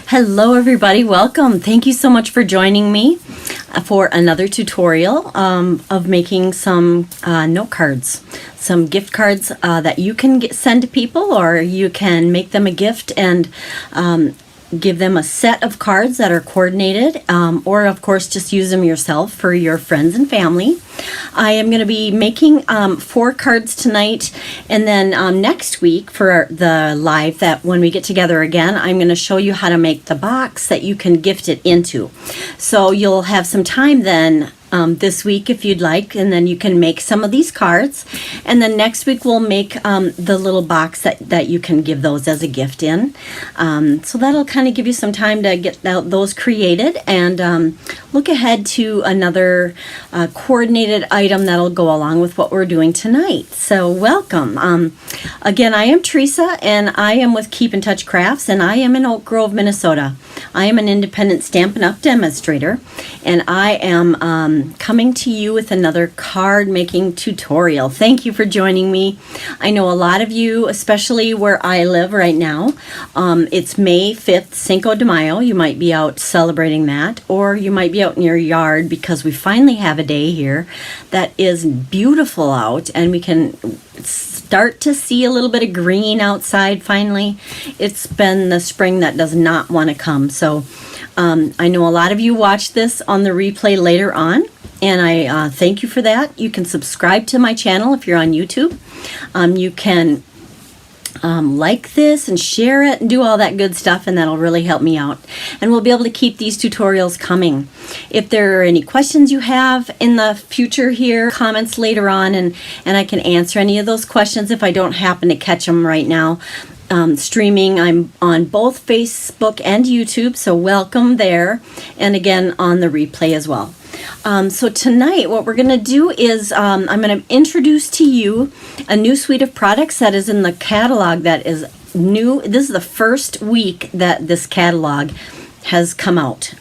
Hello everybody, welcome. Thank you so much for joining me for another tutorial of making some note cards, some gift cards that you can send to people, or you can make them a gift and give them a set of cards that are coordinated, or of course just use them yourself for your friends and family. I am going to be making 4 cards tonight, and then next week for the live, that when we get together again, I'm going to show you how to make the box that you can gift it into. So you'll have some time then this week if you'd like, and then you can make some of these cards, and then next week we'll make the little box that you can give those as a gift in. So that'll kind of give you some time to get those created, and look ahead to another coordinated item that'll go along with what we're doing tonight. So welcome. Again, I am Teresa, and I am with Keep in Touch Crafts, and I am in Oak Grove, Minnesota. I am an independent Stampin' Up! Demonstrator, and I am coming to you with another card making tutorial. Thank you for joining me. I know a lot of you, especially where I live right now, it's May 5th, Cinco de Mayo. You might be out celebrating that, or you might be out in your yard because we finally have a day here that is beautiful out, and we can start to see a little bit of green outside finally. It's been the spring that does not want to come. So I know a lot of you watch this on the replay later on, and I thank you for that. You can subscribe to my channel if you're on YouTube. You can like this and share it and do all that good stuff, and that'll really help me out. And we'll be able to keep these tutorials coming. If there are any questions you have in the future here, comments later on, and I can answer any of those questions if I don't happen to catch them right now. Streaming, I'm on both Facebook and YouTube, so welcome there, and again on the replay as well. So tonight what we're going to do is I'm going to introduce to you a new suite of products that is in the catalog that is new. This is the first week that this catalog has come out.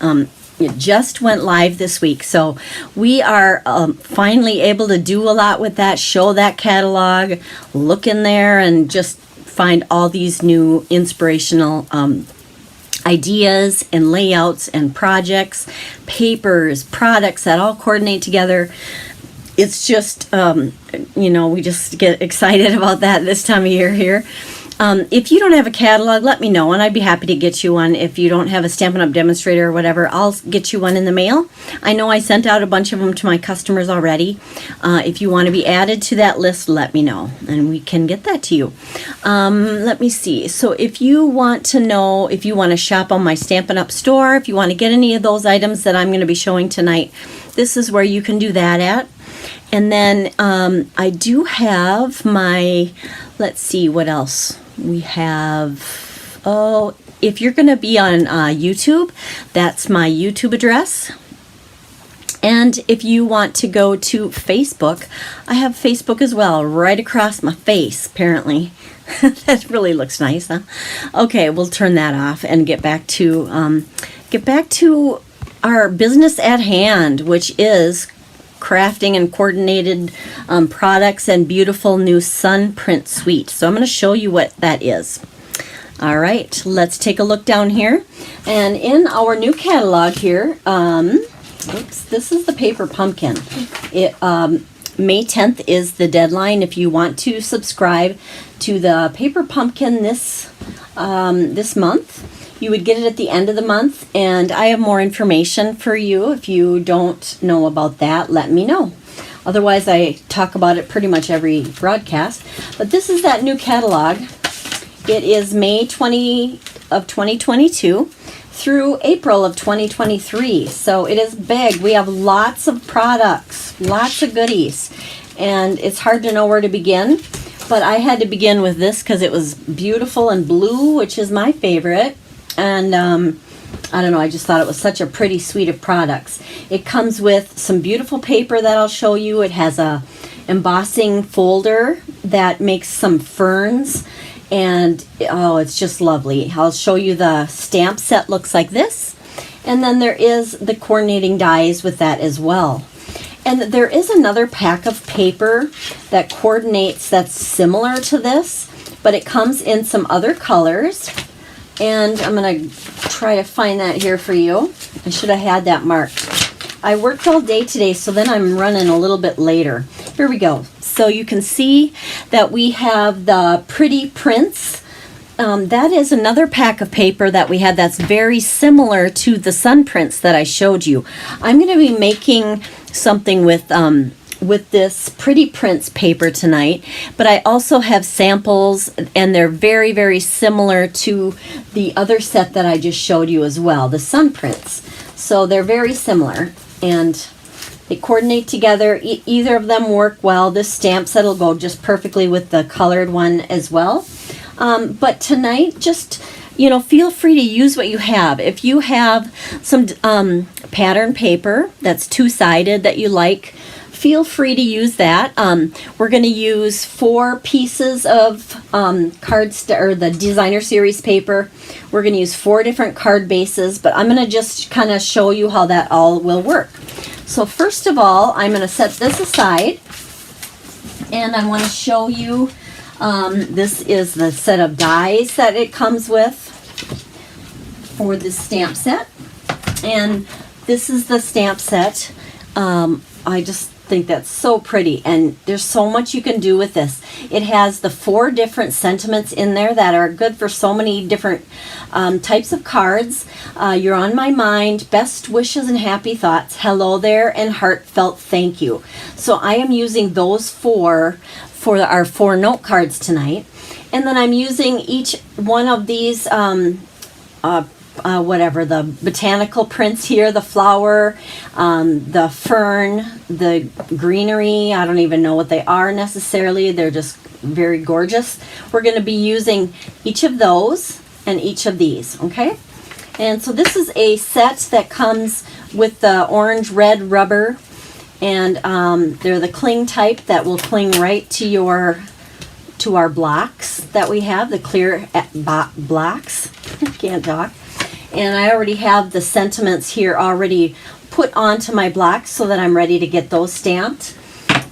It just went live this week, so we are finally able to do a lot with that, show that catalog, look in there, and just find all these new inspirational ideas and layouts and projects, papers, products that all coordinate together. It's just, we just get excited about that this time of year here. If you don't have a catalog, let me know, and I'd be happy to get you one. If you don't have a Stampin' Up! Demonstrator or whatever, I'll get you one in the mail. I know I sent out a bunch of them to my customers already. If you want to be added to that list, let me know, and we can get that to you. Let me see. So if you want to know, if you want to shop on my Stampin' Up! Store, if you want to get any of those items that I'm going to be showing tonight, this is where you can do that at. And then I do have my, let's see, what else? We have, if you're going to be on YouTube, that's my YouTube address. And if you want to go to Facebook, I have Facebook as well, right across my face, apparently. That really looks nice, huh? Okay, we'll turn that off and get back to our business at hand, which is crafting and coordinated products and beautiful new sun print suite. So I'm going to show you what that is. All right, let's take a look down here. And in our new catalog here, this is the paper pumpkin. May 10th is the deadline if you want to subscribe to the paper pumpkin this month. You would get it at the end of the month, and I have more information for you. If you don't know about that, let me know. Otherwise, I talk about it pretty much every broadcast. But this is that new catalog. It is May 20 of 2022 through April of 2023. So it is big. We have lots of products, lots of goodies, and it's hard to know where to begin. But I had to begin with this because it was beautiful and blue, which is my favorite. And I don't know, I just thought it was such a pretty suite of products. It comes with some beautiful paper that I'll show you. It has a embossing folder that makes some ferns, and it's just lovely. I'll show you the stamp set looks like this, and then there is the coordinating dies with that as well. And there is another pack of paper that coordinates that's similar to this, but it comes in some other colors. And I'm going to try to find that here for you. I should have had that marked. I worked all day today, so then I'm running a little bit later. Here we go. So you can see that we have the Pretty Prints. That is another pack of paper that we had that's very similar to the sun prints that I showed you. I'm going to be making something with this Pretty Prints paper tonight, but I also have samples, and they're very, very similar to the other set that I just showed you as well, the sun prints. So they're very similar, and they coordinate together. Either of them work well. This stamp set will go just perfectly with the colored one as well. But tonight, just, feel free to use what you have. If you have some pattern paper that's two-sided that you like, feel free to use that. We're going to use 4 pieces of or the designer series paper. We're going to use 4 different card bases, but I'm going to just kind of show you how that all will work. So first of all, I'm going to set this aside, and I want to show you, this is the set of dies that it comes with for this stamp set, and this is the stamp set. I just think that's so pretty, and there's so much you can do with this. It has the 4 different sentiments in there that are good for so many different types of cards. You're on my mind, best wishes and happy thoughts, hello there, and heartfelt thank you. So I am using those 4 for our 4 note cards tonight, and then I'm using each one of these whatever, the botanical prints here, the flower, the fern, the greenery. I don't even know what they are necessarily. They're just very gorgeous. We're going to be using each of those and each of these, okay? And so this is a set that comes with the orange red rubber, and they're the cling type that will cling right to our blocks that we have, the clear blocks. Can't talk. And I already have the sentiments here already put onto my blocks so that I'm ready to get those stamped.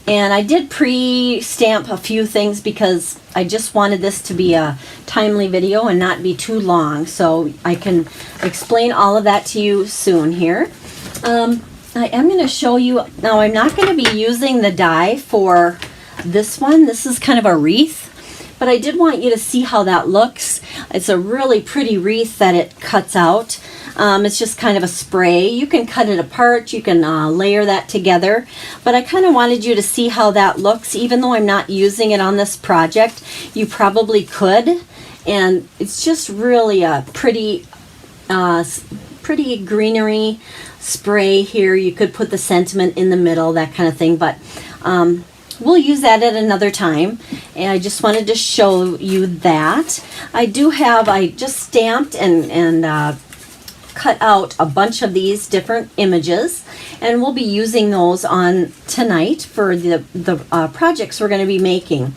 And I did pre-stamp a few things because I just wanted this to be a timely video and not be too long. So I can explain all of that to you soon here. I am going to show you, now I'm not going to be using the die for this one. This is kind of a wreath. But I did want you to see how that looks. It's a really pretty wreath that it cuts out. It's just kind of a spray. You can cut it apart. You can layer that together. But I kind of wanted you to see how that looks. Even though I'm not using it on this project, you probably could. And it's just really a pretty greenery spray here. You could put the sentiment in the middle, that kind of thing. But we'll use that at another time, and I just wanted to show you that. I just stamped and cut out a bunch of these different images, and we'll be using those on tonight for the projects we're going to be making.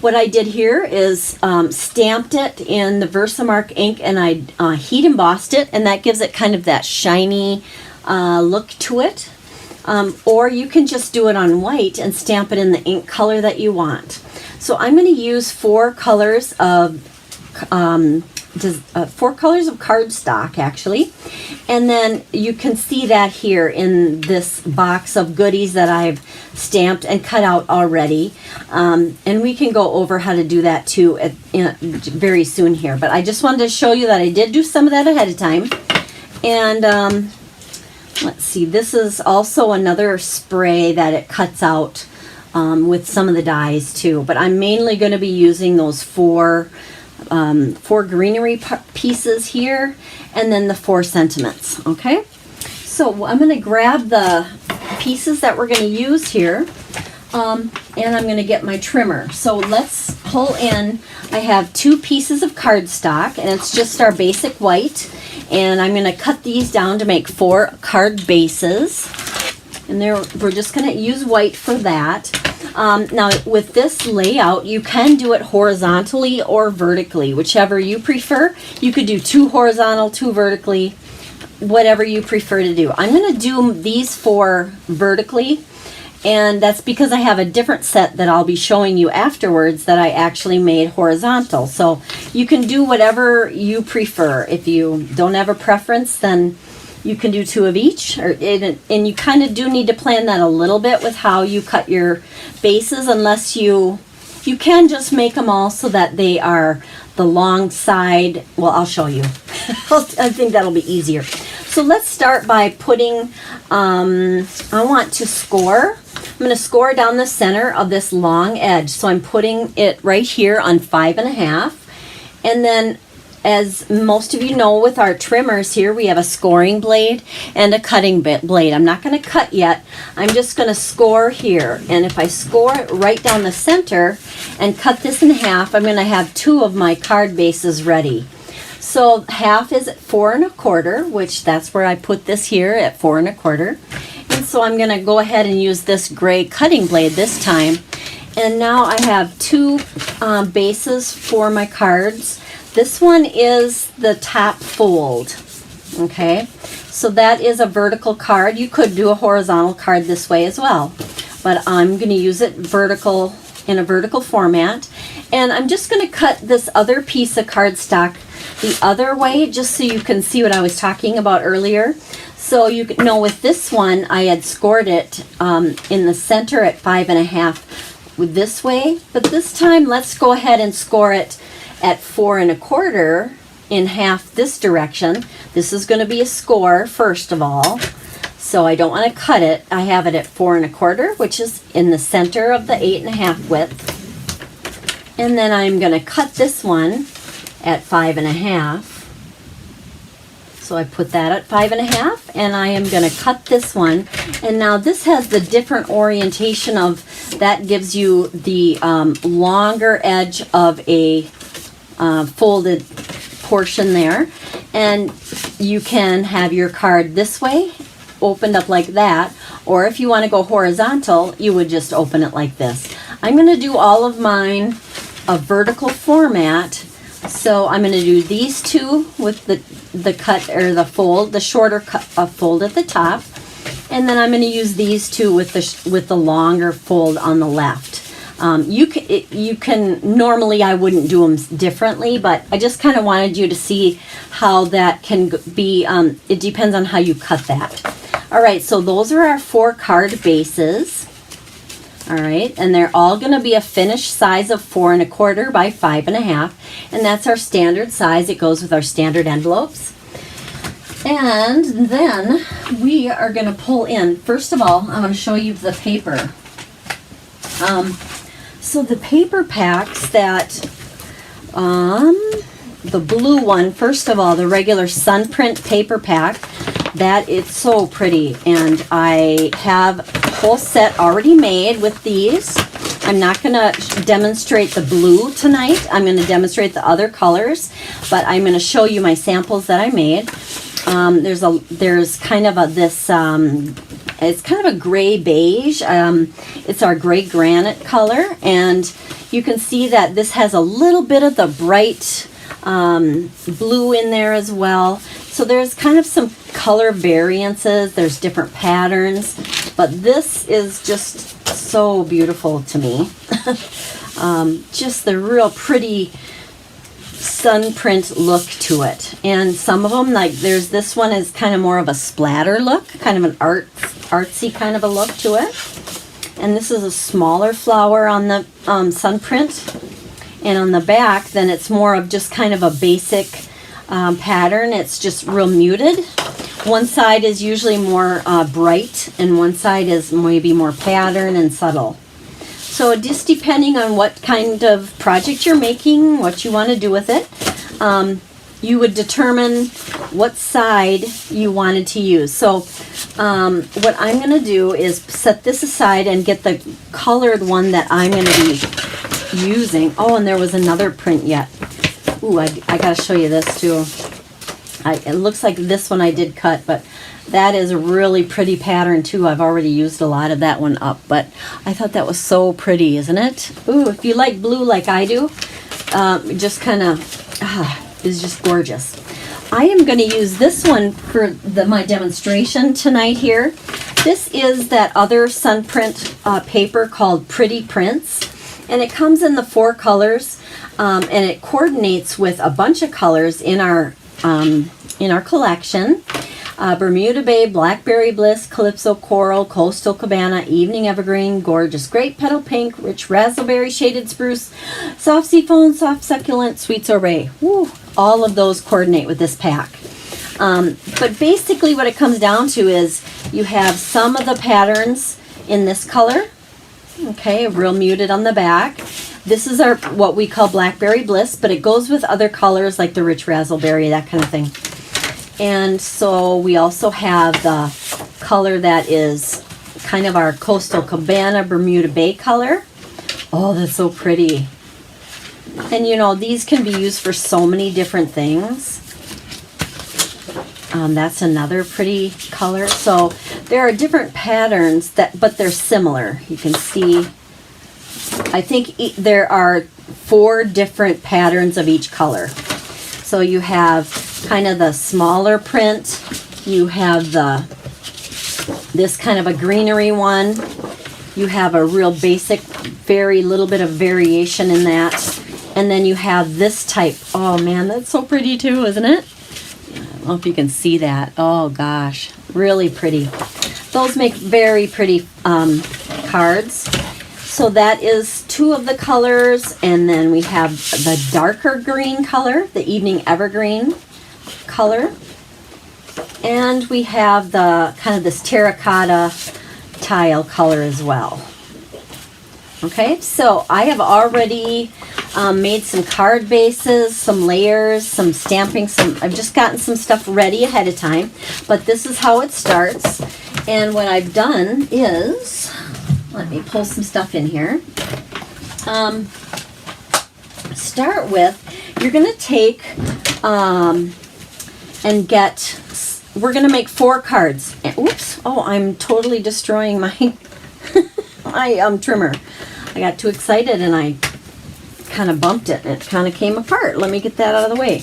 What I did here is stamped it in the Versamark ink, and I heat embossed it, and that gives it kind of that shiny look to it. Or you can just do it on white and stamp it in the ink color that you want. So I'm going to use 4 colors of 4 colors of cardstock, actually, and then you can see that here in this box of goodies that I've stamped and cut out already, and we can go over how to do that too very soon here. But I just wanted to show you that I did do some of that ahead of time, and let's see, this is also another spray that it cuts out with some of the dies too. But I'm mainly going to be using those 4 greenery pieces here, and then the 4 sentiments, okay? So I'm going to grab the pieces that we're going to use here, and I'm going to get my trimmer. So let's pull in, I have 2 pieces of cardstock, and it's just our basic white. And I'm going to cut these down to make 4 card bases. And we're just going to use white for that. Now, with this layout, you can do it horizontally or vertically, whichever you prefer. You could do 2 horizontal, 2 vertically, whatever you prefer to do. I'm going to do these 4 vertically, And that's because I have a different set that I'll be showing you afterwards that I actually made horizontal. So you can do whatever you prefer. If you don't have a preference, then you can do 2 of each. And you kind of do need to plan that a little bit with how you cut your bases, unless you can just make them all so that they are the long side. Well, I'll show you. I think that'll be easier. So let's start by putting, I want to score. I'm going to score down the center of this long edge. So I'm putting it right here on 5.5. And then, as most of you know, with our trimmers here, we have a scoring blade and a cutting blade. I'm not going to cut yet. I'm just going to score here. And if I score it right down the center and cut this in half, I'm going to have 2 of my card bases ready. So half is at 4 1/4, which that's where I put this here at 4 1/4. And so I'm going to go ahead and use this gray cutting blade this time. And now I have 2 bases for my cards. This one is the top fold. Okay, so that is a vertical card. You could do a horizontal card this way as well, but I'm going to use it vertical, in a vertical format. And I'm just going to cut this other piece of cardstock the other way, just so you can see what I was talking about earlier. So you know, with this one, I had scored it in the center at 5.5 with this way, but this time let's go ahead and score it at 4 1/4 in half this direction. This is going to be a score first of all, so I don't want to cut it. I have it at 4 1/4, which is in the center of the 8.5 width. And then I'm going to cut this one at 5.5. So I put that at 5.5, and I am going to cut this one. And now this has the different orientation of, that gives you the longer edge of a folded portion there. And you can have your card this way, opened up like that, or if you want to go horizontal, you would just open it like this. I'm going to do all of mine a vertical format. So I'm going to do these 2 with the cut, or the fold, the shorter fold at the top, and then I'm going to use these 2 with the longer fold on the left. You can normally, I wouldn't do them differently, but I just kind of wanted you to see how that can be. It depends on how you cut that. All right, so those are our 4 card bases. All right, and they're all going to be a finished size of 4 1/4 by 5.5, and that's our standard size. It goes with our standard envelopes. And then we are going to pull in. First of all, I'm going to show you the paper. So the paper packs that, the blue one, first of all, the regular Sunprint paper pack, that it's so pretty, and I have a whole set already made with these. I'm not going to demonstrate the blue tonight. I'm going to demonstrate the other colors, but I'm going to show you my samples that I made. There's kind of it's kind of a gray beige. It's our gray granite color, and you can see that this has a little bit of the bright blue in there as well. So there's kind of some color variances. There's different patterns, but this is just so beautiful to me. Just the real pretty Sunprint look to it. And some of them, like there's this one is kind of more of a splatter look, kind of an artsy kind of a look to it. And this is a smaller flower on the Sunprint. And on the back, then it's more of just kind of a basic pattern. It's just real muted. One side is usually more bright, and one side is maybe more pattern and subtle. So just depending on what kind of project you're making, what you want to do with it, you would determine what side you wanted to use. So what I'm going to do is set this aside and get the colored one that I'm going to be using. Oh, and there was another print yet. Ooh, I got to show you this too. It looks like this one I did cut, but that is a really pretty pattern too. I've already used a lot of that one up, but I thought that was so pretty, isn't it? Ooh, if you like blue like I do, just kind of is just gorgeous. I am going to use this one for my demonstration tonight here. This is that other Sunprint paper called Pretty Prints, and it comes in the 4 colors, and it coordinates with a bunch of colors in our collection. Bermuda Bay, Blackberry Bliss, Calypso Coral, Coastal Cabana, Evening Evergreen, Gorgeous Grape Petal Pink, Rich Raspberry, Shaded Spruce, Soft Seafoam, Soft Succulent, Sweet Sorbet. Woo, all of those coordinate with this pack. But basically what it comes down to is you have some of the patterns in this color, okay, real muted on the back. This is our what we call Blackberry Bliss, but it goes with other colors like the Rich Raspberry, that kind of thing. And so we also have the color that is kind of our Coastal Cabana Bermuda Bay color. Oh, that's so pretty. And you know, these can be used for so many different things. That's another pretty color. So there are different patterns but they're similar. You can see, I think there are 4 different patterns of each color. So you have kind of the smaller print, you have this kind of a greenery one, you have a real basic, very little bit of variation in that, and then you have this type. Oh man, that's so pretty too, isn't it? I don't know if you can see that. Oh gosh, really pretty. Those make very pretty cards. So that is 2 of the colors, and then we have the darker green color, the Evening Evergreen color, and we have the kind of this terracotta tile color as well. Okay, so I have already made some card bases, some layers, some stamping, I've just gotten some stuff ready ahead of time, but this is how it starts. And what I've done is, let me pull some stuff in here. Start with, you're going to take and get, we're going to make 4 cards. Oops, oh, I'm totally destroying my my trimmer. I got too excited and I kind of bumped it and it kind of came apart. Let me get that out of the way.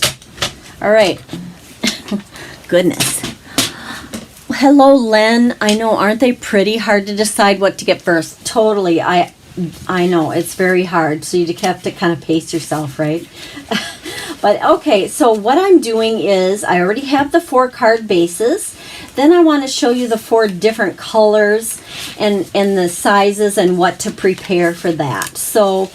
All right. Goodness. Hello, Len. I know, aren't they pretty? Hard to decide what to get first. Totally. I know, it's very hard. So you have to kind of pace yourself, right? But okay, so what I'm doing is I already have the 4 card bases. Then I want to show you the 4 different colors and the sizes and what to prepare for that. So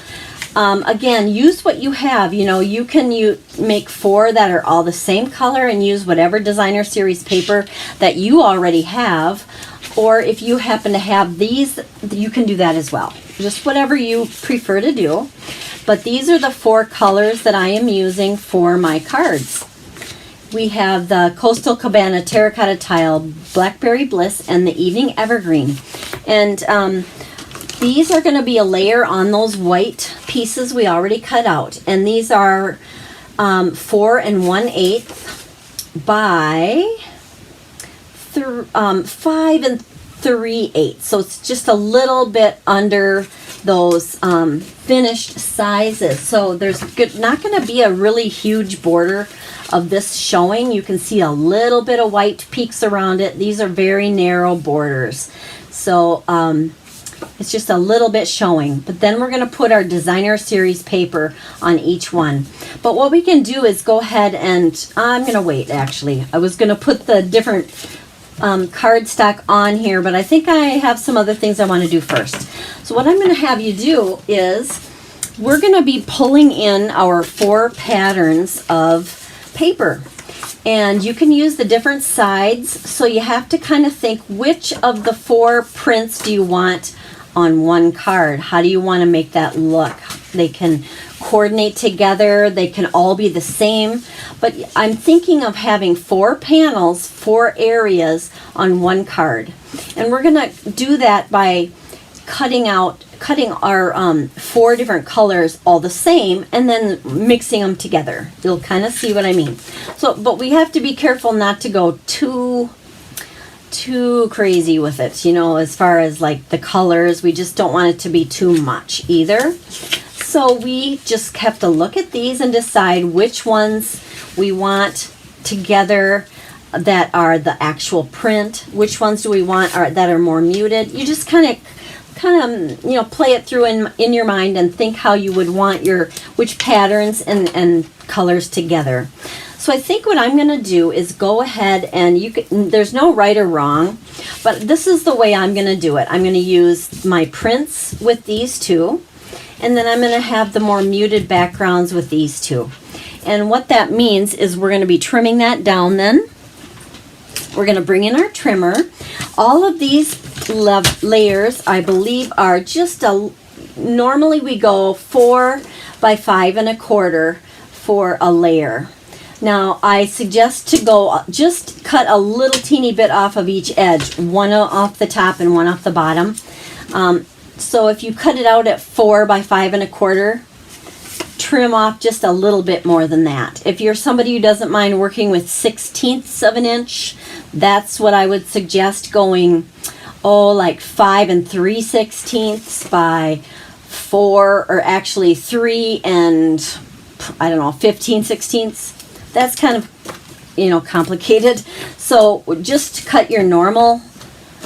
again, use what you have. You know, you can make 4 that are all the same color and use whatever designer series paper that you already have. Or if you happen to have these, you can do that as well. Just whatever you prefer to do. But these are the 4 colors that I am using for my cards. We have the Coastal Cabana Terracotta Tile, Blackberry Bliss, and the Evening Evergreen. And these are going to be a layer on those white pieces we already cut out. And these are 4 1/8 by 5 3/8. So it's just a little bit under those finished sizes. So there's not going to be a really huge border of this showing. You can see a little bit of white peaks around it. These are very narrow borders. So it's just a little bit showing. But then we're going to put our designer series paper on each one. But what we can do is go ahead and, I'm going to wait actually. I was going to put the different cardstock on here, but I think I have some other things I want to do first. So what I'm going to have you do is we're going to be pulling in our 4 patterns of paper, and you can use the different sides. So you have to kind of think, which of the 4 prints do you want on one card? How do you want to make that look? They can coordinate together, they can all be the same, but I'm thinking of having 4 panels, 4 areas on one card. And we're going to do that by cutting our 4 different colors all the same and then mixing them together. You'll kind of see what I mean. So, but we have to be careful not to go too crazy with it, you know, as far as like the colors. We just don't want it to be too much either. So we just have to look at these and decide which ones we want together that are the actual print, which ones do we want that are more muted. You just kind of play it through in your mind and think how you would want which patterns and colors together. So I think what I'm going to do is go ahead and there's no right or wrong, but this is the way I'm going to do it. I'm going to use my prints with these two, and then I'm going to have the more muted backgrounds with these two. And what that means is we're going to be trimming that down then. We're going to bring in our trimmer. All of these layers, I believe, are just normally we go 4 by 5 1/4 for a layer. Now, I suggest to just cut a little teeny bit off of each edge, one off the top and one off the bottom. So if you cut it out at 4 by 5 1/4, trim off just a little bit more than that. If you're somebody who doesn't mind working with 1/16 of an inch, that's what I would suggest, going, like 5 3/16 by 4, or actually 3 and, 15/16. That's kind of, complicated. So just cut your normal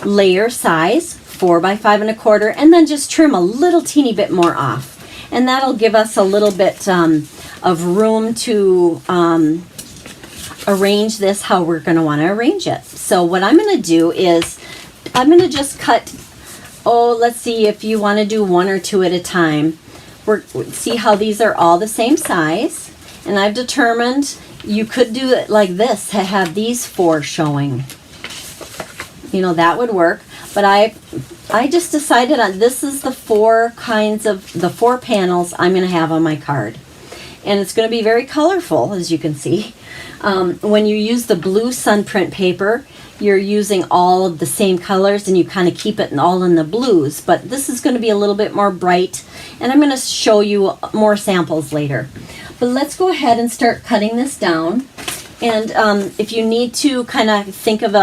layer size, 4 by 5 1/4, and then just trim a little teeny bit more off. And that'll give us a little bit of room to arrange this how we're going to want to arrange it. So what I'm going to do is I'm going to just cut, let's see, if you want to do 1 or 2 at a time. See how these are all the same size. And I've determined you could do it like this, to have these 4 showing. That would work. But I just decided on this is the 4 panels I'm going to have on my card. And it's going to be very colorful, as you can see. When you use the blue Sunprint paper, you're using all of the same colors, and you kind of keep it all in the blues. But this is going to be a little bit more bright, and I'm going to show you more samples later. But let's go ahead and start cutting this down. And if you need to kind of think of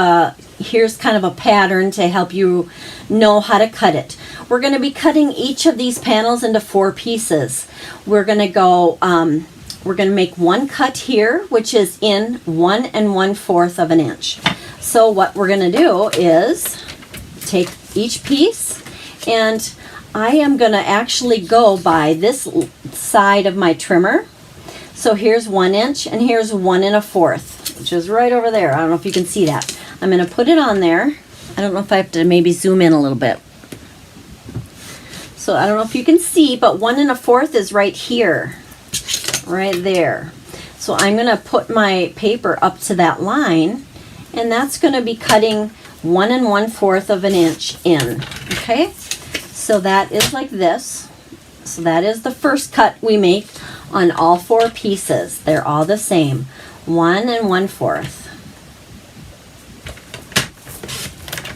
here's kind of a pattern to help you know how to cut it. We're going to be cutting each of these panels into 4 pieces. We're going to make one cut here, which is in 1 1/4 of an inch. So what we're going to do is take each piece, and I am going to actually go by this side of my trimmer. So here's 1 inch, and here's 1 1/4, which is right over there. I don't know if you can see that. I'm going to put it on there. I don't know if I have to maybe zoom in a little bit. So I don't know if you can see, but 1 1/4 is right here, right there. So I'm going to put my paper up to that line, and that's going to be cutting 1 1/4 of an inch in. Okay, so that is like this. So that is the first cut we make on all 4 pieces. They're all the same, 1 1/4.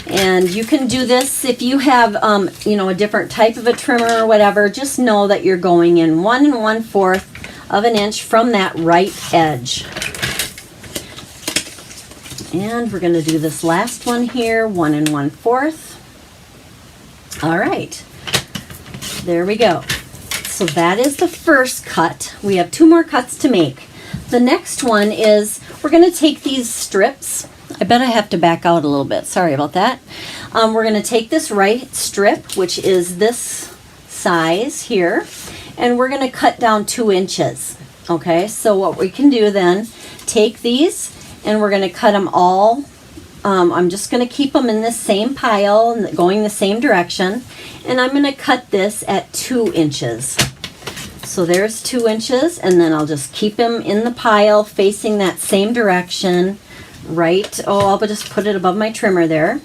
And you can do this if you have, a different type of a trimmer or whatever. Just know that you're going in 1 1/4 of an inch from that right edge. And we're going to do this last one here, 1 1/4. All right, there we go. So that is the first cut. We have 2 more cuts to make. The next one is we're going to take these strips. I bet I have to back out a little bit. Sorry about that. We're going to take this right strip, which is this size here, and we're going to cut down 2 inches. Okay, so what we can do then, take these, and we're going to cut them all. I'm just going to keep them in the same pile, going the same direction, and I'm going to cut this at 2 inches. So there's 2 inches, and then I'll just keep them in the pile facing that same direction. Right, I'll just put it above my trimmer there.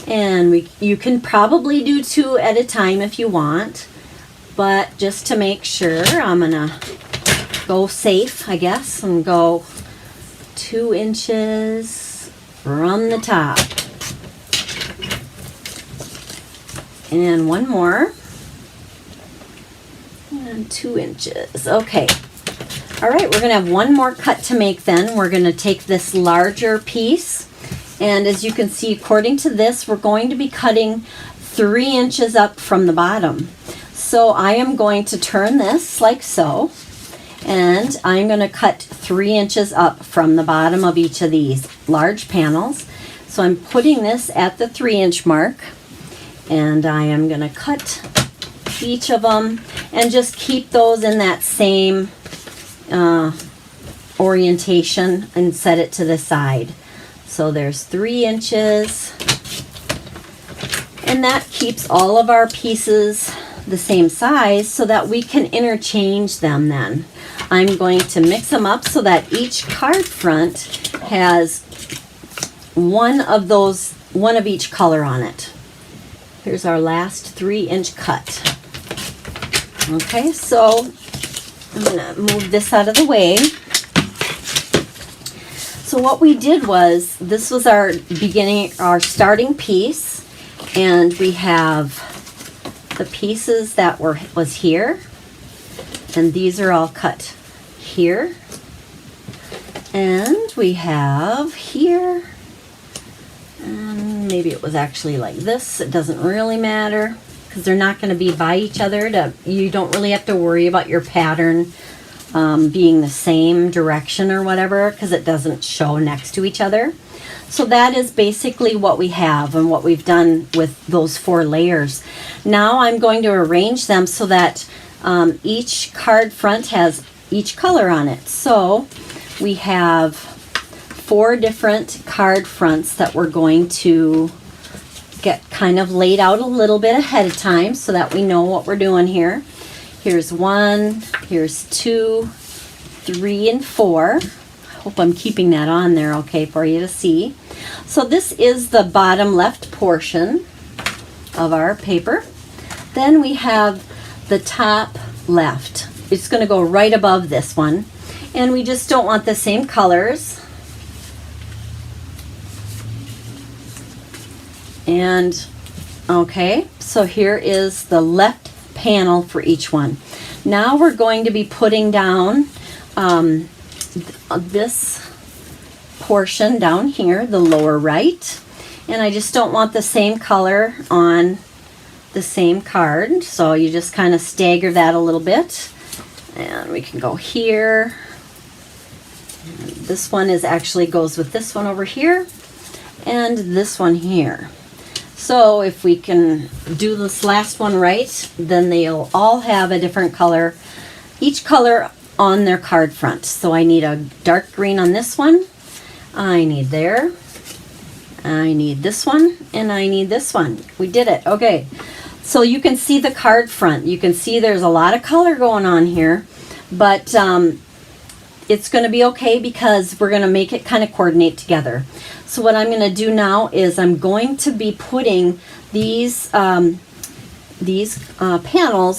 And you can probably do 2 at a time if you want, but just to make sure, I'm gonna go safe, I guess, and go 2 inches from the top. And 1 more. And 2 inches. Okay. All right, we're going to have 1 more cut to make then. We're going to take this larger piece, and as you can see, according to this, we're going to be cutting 3 inches up from the bottom. So I am going to turn this like so, And I'm going to cut 3 inches up from the bottom of each of these large panels. So I'm putting this at the 3-inch mark, and I am going to cut each of them and just keep those in that same orientation and set it to the side. So there's 3 inches, and that keeps all of our pieces the same size so that we can interchange them then. I'm going to mix them up so that each card front has one of each color on it. Here's our last 3-inch cut. Okay, so I'm gonna move this out of the way. So what we did was, this was our starting piece, and we have the pieces that was here, and these are all cut here, and we have here, and maybe it was actually like this. It doesn't really matter because they're not going to be by each other. You don't really have to worry about your pattern being the same direction or whatever, because it doesn't show next to each other. So that is basically what we have and what we've done with those 4 layers. Now I'm going to arrange them so that each card front has each color on it. So we have 4 different card fronts that we're going to get kind of laid out a little bit ahead of time so that we know what we're doing here. Here's 1, here's 2, 3, and 4. Hope I'm keeping that on there okay for you to see. So this is the bottom left portion of our paper. Then we have the top left. It's going to go right above this one, and we just don't want the same colors. And okay, so here is the left panel for each one. Now we're going to be putting down this portion down here, the lower right, and I just don't want the same color on the same card, so you just kind of stagger that a little bit, and we can go here. And this one actually goes with this one over here and this one here. So if we can do this last one right, then they'll all have a different color, each color on their card front. So I need a dark green on this one, I need I need this one, and I need this one. We did it. Okay, so you can see the card front. You can see there's a lot of color going on here, but it's going to be okay because we're going to make it kind of coordinate together. So what I'm going to do now is I'm going to be putting these panels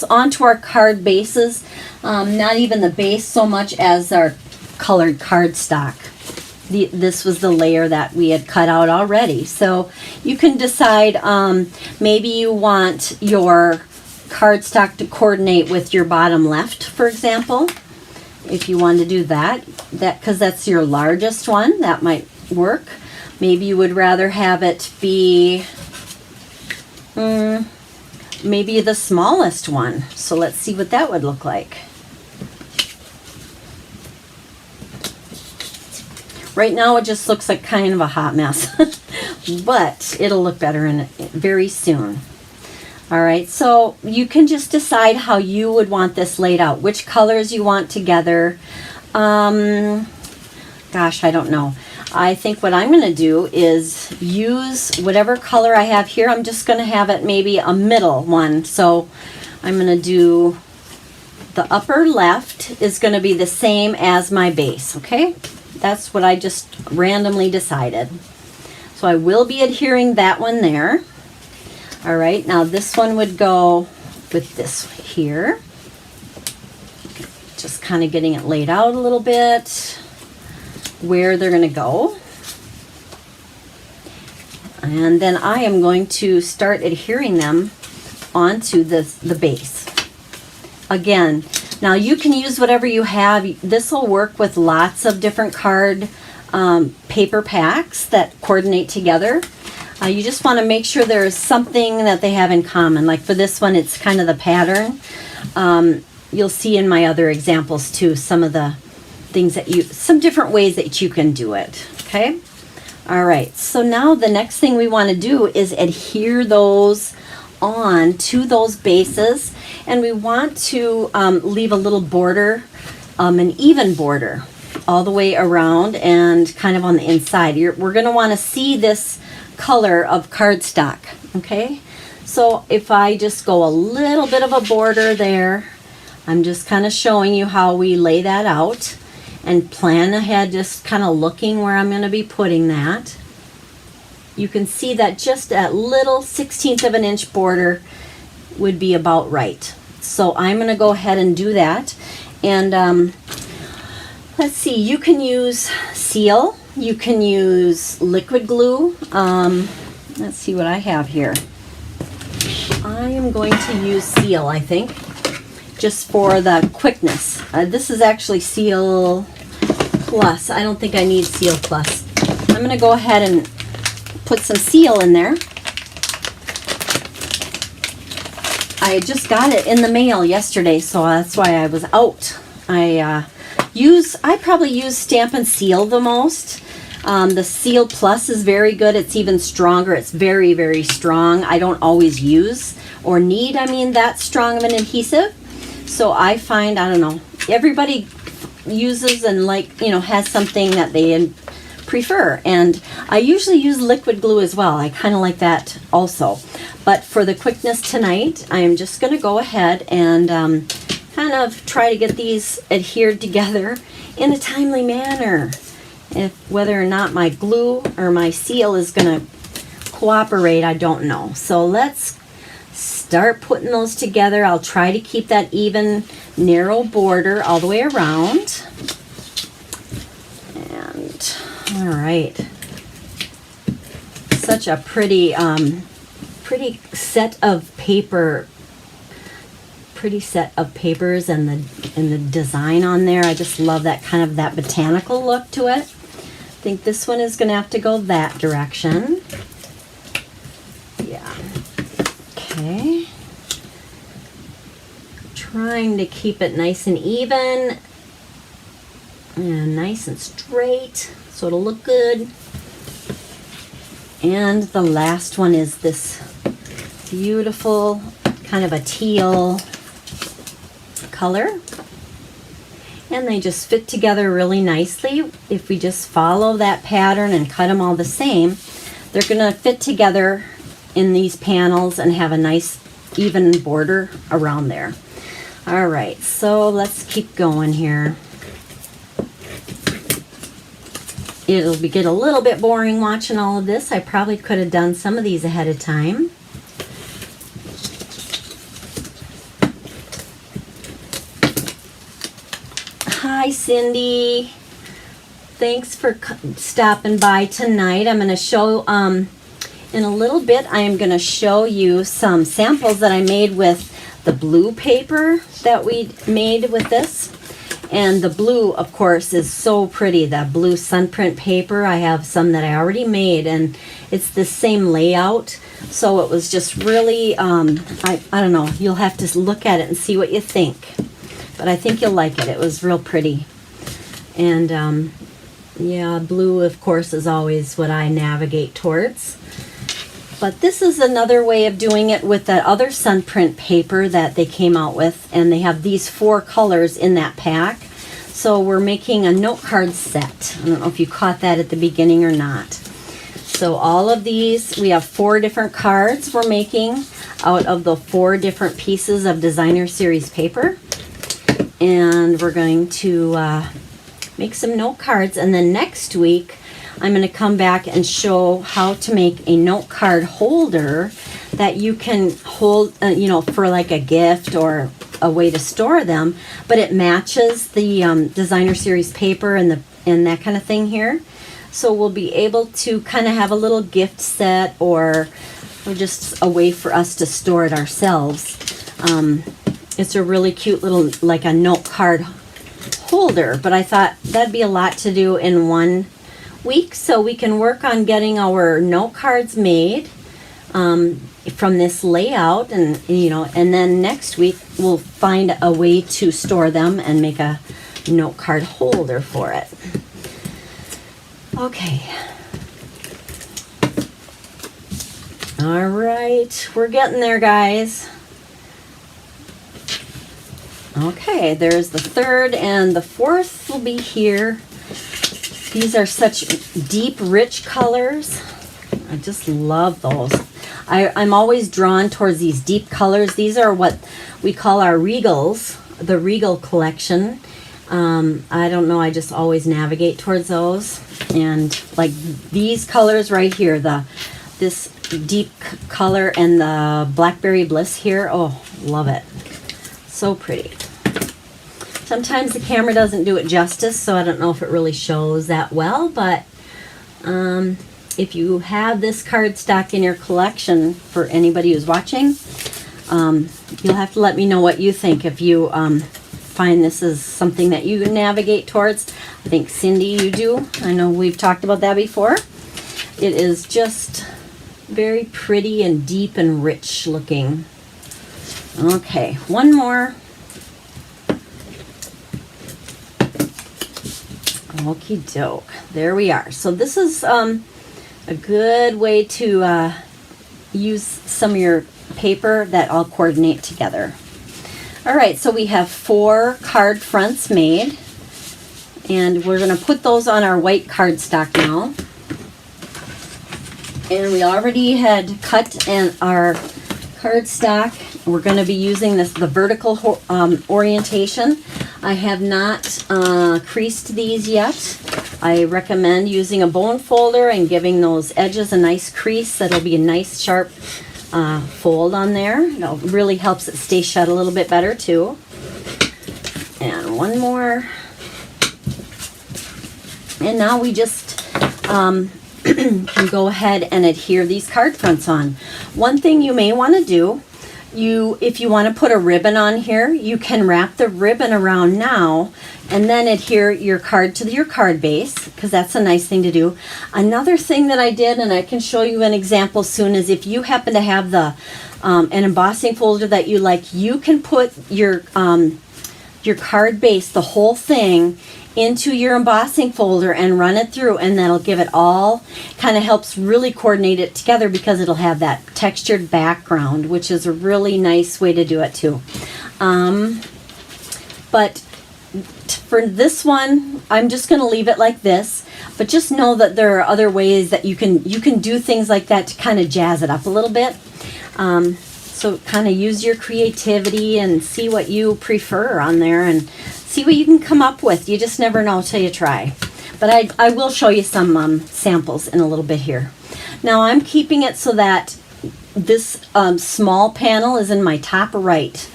onto our card bases, not even the base so much as our colored cardstock. This was the layer that we had cut out already. So you can decide, maybe you want your cardstock to coordinate with your bottom left, for example. If you want to do that because that's your largest one, that might work. Maybe you would rather have it be maybe the smallest one. So let's see what that would look like. Right now it just looks like kind of a hot mess, but it'll look better in very soon. All right, so you can just decide how you would want this laid out, which colors you want together. Gosh, I don't know. I think what I'm going to do is use whatever color I have here. I'm just going to have it maybe a middle one. So I'm going to do the upper left is going to be the same as my base, okay? That's what I just randomly decided. So I will be adhering that one there. All right, now this one would go with this here. Just kind of getting it laid out a little bit, where they're going to go. And then I am going to start adhering them onto the base. Again, now you can use whatever you have. This will work with lots of different card paper packs that coordinate together. You just want to make sure there's something that they have in common. Like for this one, it's kind of the pattern. you'll see in my other examples too, some of the things that some different ways that you can do it. Okay. All right. So now the next thing we want to do is adhere those on to those bases, and we want to leave a little border, an even border all the way around and kind of on the inside. We're going to want to see this color of cardstock. Okay. So if I just go a little bit of a border there, I'm just kind of showing you how we lay that out and plan ahead, just kind of looking where I'm going to be putting that. You can see that just that little 1/16 of an inch border would be about right. So I'm going to go ahead and do that. And let's see, you can use seal, you can use liquid glue. Let's see what I have here. I am going to use seal, I think, just for the quickness. This is actually Seal Plus. I don't think I need Seal Plus. I'm going to go ahead and put some seal in there. I just got it in the mail yesterday, so that's why I was out. I probably use Stampin' Seal the most. The Seal Plus is very good. It's even stronger. It's very, very strong. I don't always use or need, that strong of an adhesive. So I find, I don't know, everybody uses and has something that they prefer. And I usually use liquid glue as well. I kind of like that also. But for the quickness tonight, I am just going to go ahead and kind of try to get these adhered together in a timely manner. Whether or not my glue or my seal is going to cooperate, I don't know. So let's start putting those together. I'll try to keep that even narrow border all the way around. And all right, such a pretty set of papers and the design on there. I just love that kind of that botanical look to it. I think this one is going to have to go that direction. Yeah. Okay. Trying to keep it nice and even and nice and straight so it'll look good. And the last one is this beautiful kind of a teal color. And they just fit together really nicely. If we just follow that pattern and cut them all the same, they're going to fit together in these panels and have a nice even border around there. All right, so let's keep going here. It'll get a little bit boring watching all of this. I probably could have done some of these ahead of time. Hi, Cindy. Thanks for stopping by tonight. I'm going to show, in a little bit, I am going to show you some samples that I made with the blue paper that we made with this. And the blue, of course, is so pretty. That blue Sunprint paper, I have some that I already made, and it's the same layout. So it was just really, I don't know, you'll have to look at it and see what you think. But I think you'll like it. It was real pretty. And yeah, blue, of course, is always what I navigate towards. But this is another way of doing it with that other Sunprint paper that they came out with. And they have these 4 colors in that pack. So we're making a note card set. I don't know if you caught that at the beginning or not. So all of these, we have 4 different cards we're making out of the 4 different pieces of Designer Series paper. And we're going to make some note cards. And then next week, I'm going to come back and show how to make a note card holder that you can hold, for like a gift or a way to store them, but it matches the Designer Series paper and that kind of thing here. So we'll be able to kind of have a little gift set or just a way for us to store it ourselves. It's a really cute little, like a note card holder, but I thought that'd be a lot to do in one week, so we can work on getting our note cards made. from this layout, and and then next week we'll find a way to store them and make a note card holder for it. Okay. All right, we're getting there, guys. Okay, there's the third, and the fourth will be here. These are such deep, rich colors. I just love those. I'm always drawn towards these deep colors. These are what we call our Regals, the Regal collection. I don't know, I just always navigate towards those. And like these colors right here, this deep color and the Blackberry Bliss here, oh, love it. So pretty. Sometimes the camera doesn't do it justice, so I don't know if it really shows that well, but if you have this cardstock in your collection, for anybody who's watching, you'll have to let me know what you think. If you find this is something that you navigate towards. I think Cindy, you do. I know we've talked about that before. It is just very pretty and deep and rich looking. Okay, one more. Okie doke. There we are. So this is a good way to use some of your paper that all coordinate together. All right, so we have 4 card fronts made, and we're going to put those on our white cardstock now. And we already had cut our cardstock. We're going to be using the vertical orientation. I have not creased these yet. I recommend using a bone folder and giving those edges a nice crease. That'll be a nice sharp fold on there. It really helps it stay shut a little bit better too. And one more. And now we just can go ahead and adhere these card fronts on. One thing you may want to do, if you want to put a ribbon on here, you can wrap the ribbon around now and then adhere your card to your card base, because that's a nice thing to do. Another thing that I did, and I can show you an example soon, is if you happen to have an embossing folder that you like, you can put your card base, the whole thing, into your embossing folder and run it through, and that'll give it all, kind of helps really coordinate it together, because it'll have that textured background, which is a really nice way to do it too. But for this one, I'm just going to leave it like this, but just know that there are other ways that you can do things like that to kind of jazz it up a little bit. So kind of use your creativity and see what you prefer on there and see what you can come up with. You just never know till you try. But I will show you some samples in a little bit here. Now I'm keeping it so that this small panel is in my top right.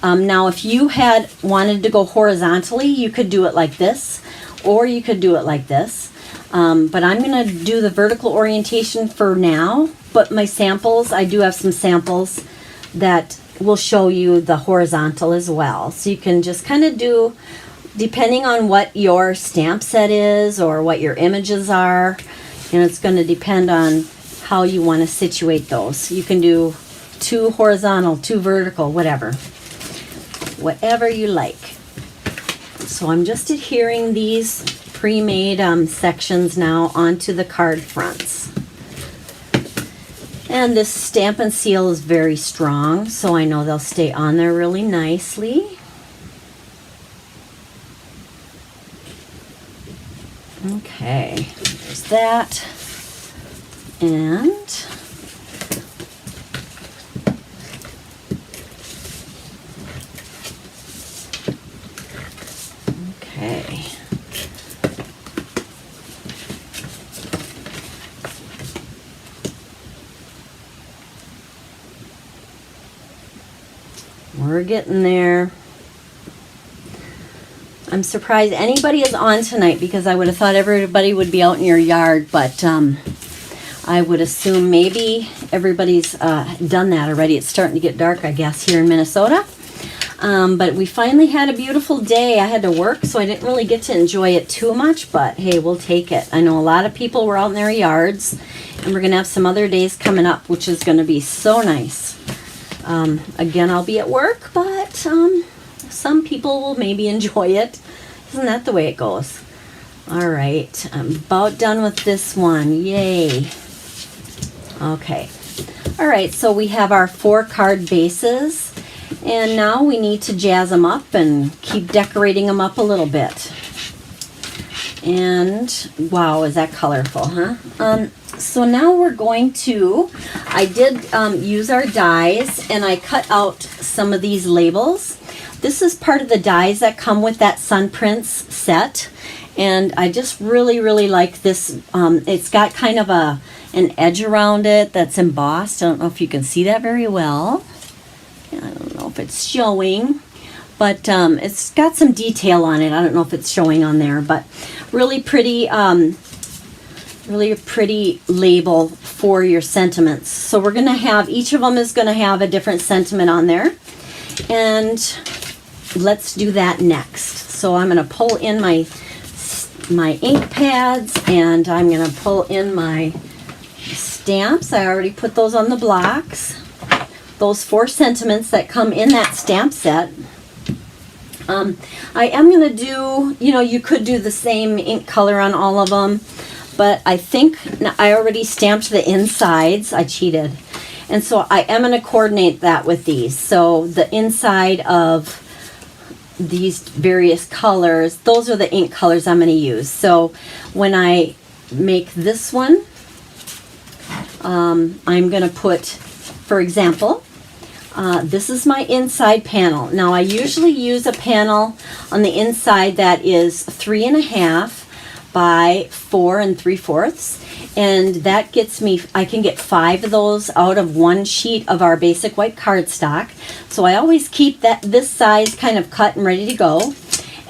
Now if you had wanted to go horizontally, you could do it like this, or you could do it like this. But I'm going to do the vertical orientation for now. But my samples, I do have some samples that will show you the horizontal as well. So you can just kind of do, depending on what your stamp set is or what your images are, and it's going to depend on how you want to situate those. You can do 2 horizontal, 2 vertical, whatever you like. So I'm just adhering these pre-made sections now onto the card fronts. And this Stampin' Seal is very strong, so I know they'll stay on there really nicely. Okay, there's that. And okay. We're getting there. I'm surprised anybody is on tonight, because I would have thought everybody would be out in your yard, but I would assume maybe everybody's done that already. It's starting to get dark, I guess, here in Minnesota. But we finally had a beautiful day. I had to work, so I didn't really get to enjoy it too much, but hey, we'll take it. I know a lot of people were out in their yards And we're going to have some other days coming up, which is going to be so nice. Again, I'll be at work, but some people will maybe enjoy it. Isn't that the way it goes? All right, I'm about done with this one. Yay. Okay. All right, so we have our 4 card bases, and now we need to jazz them up and keep decorating them up a little bit. And wow, is that colorful, huh? So now we're going to, I did use our dies, and I cut out some of these labels. This is part of the dies that come with that Sun Prince set, and I just really, really like this. It's got kind of an edge around it that's embossed. I don't know if you can see that very well. I don't know if it's showing, but it's got some detail on it. I don't know if it's showing on there, but really pretty, really a pretty label for your sentiments. So we're going to have, each of them is going to have a different sentiment on there, and let's do that next. So I'm going to pull in my ink pads, and I'm going to pull in my stamps. I already put those on the blocks. Those 4 sentiments that come in that stamp set. I am going to do, you could do the same ink color on all of them, but I think I already stamped the insides. I cheated. And so I am going to coordinate that with these. So the inside of these various colors, those are the ink colors I'm going to use. So when I make this one, I'm going to put, for example, this is my inside panel. Now I usually use a panel on the inside that is 3.5 by 4 3/4, and that gets me, I can get 5 of those out of one sheet of our basic white cardstock. So I always keep this size kind of cut and ready to go.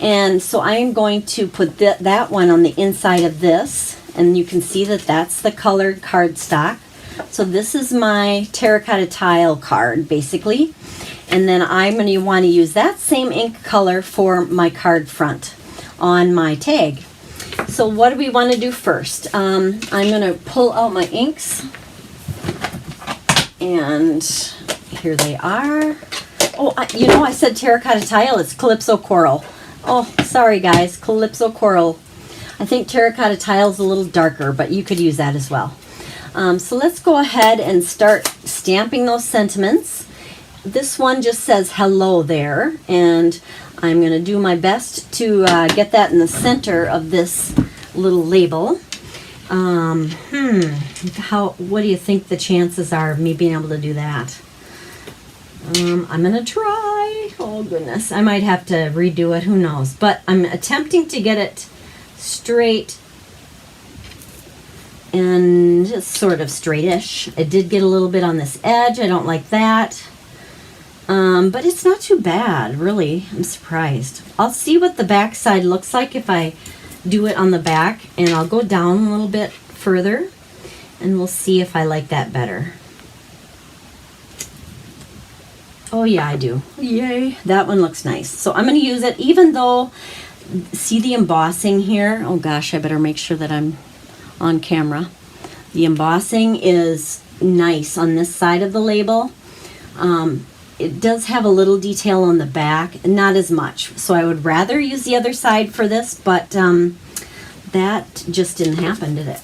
And so I'm going to put that one on the inside of this, and you can see that that's the colored cardstock. So this is my terracotta tile card, basically. And then I'm going to want to use that same ink color for my card front on my tag. So what do we want to do first? I'm going to pull out my inks. And here they are. Oh, I said terracotta tile. It's Calypso Coral. Oh, sorry guys, Calypso Coral. I think terracotta tile is a little darker, but you could use that as well. So let's go ahead and start stamping those sentiments. This one just says hello there, and I'm going to do my best to get that in the center of this little label. What do you think the chances are of me being able to do that? I'm going to try. Oh goodness, I might have to redo it, who knows. But I'm attempting to get it straight and just sort of straightish. I did get a little bit on this edge. I don't like that. But it's not too bad, really. I'm surprised. I'll see what the back side looks like if I do it on the back, and I'll go down a little bit further, and we'll see if I like that better. Oh yeah, I do. Yay. That one looks nice. So I'm going to use it, even though, see the embossing here? Oh gosh, I better make sure that I'm on camera. The embossing is nice on this side of the label. It does have a little detail on the back, not as much. So I would rather use the other side for this, but that just didn't happen, did it?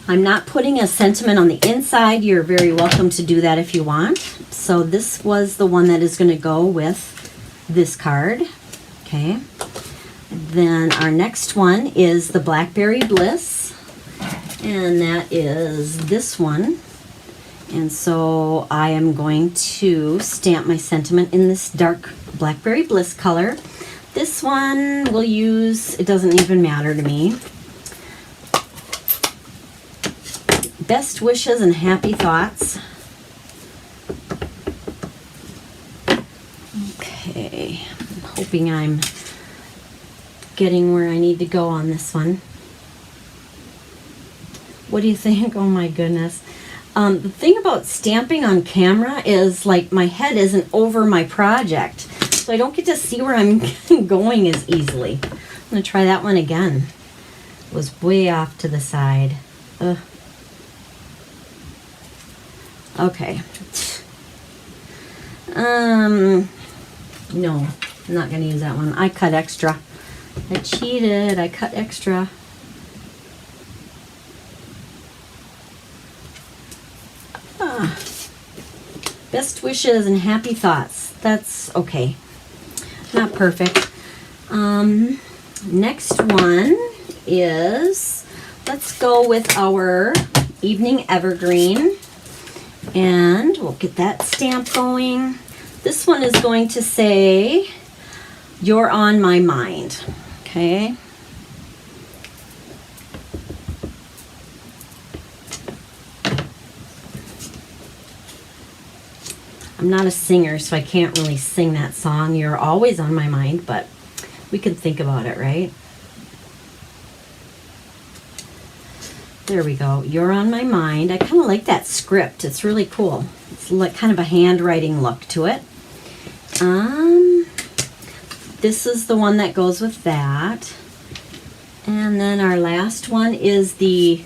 I'm not putting a sentiment on the inside. You're very welcome to do that if you want. So this was the one that is going to go with this card. Okay. Then our next one is the Blackberry Bliss, and that is this one. And so I am going to stamp my sentiment in this dark Blackberry Bliss color. This one we'll use, it doesn't even matter to me. Best wishes and happy thoughts. Okay, I'm hoping I'm getting where I need to go on this one. What do you think? Oh my goodness. The thing about stamping on camera is, like, my head isn't over my project, so I don't get to see where I'm going as easily. I'm going to try that one again. It was way off to the side. Okay. No, I'm not going to use that one. I cut extra. I cheated. I cut extra. Best wishes and happy thoughts. That's okay. Not perfect. Next one is, let's go with our Evening Evergreen. And we'll get that stamp going. This one is going to say, "You're on my mind." Okay. I'm not a singer, so I can't really sing that song, "You're Always on My Mind," but we can think about it, right? There we go. "You're on my mind." I kind of like that script. It's really cool. It's like kind of a handwriting look to it. This is the one that goes with that. And then our last one is the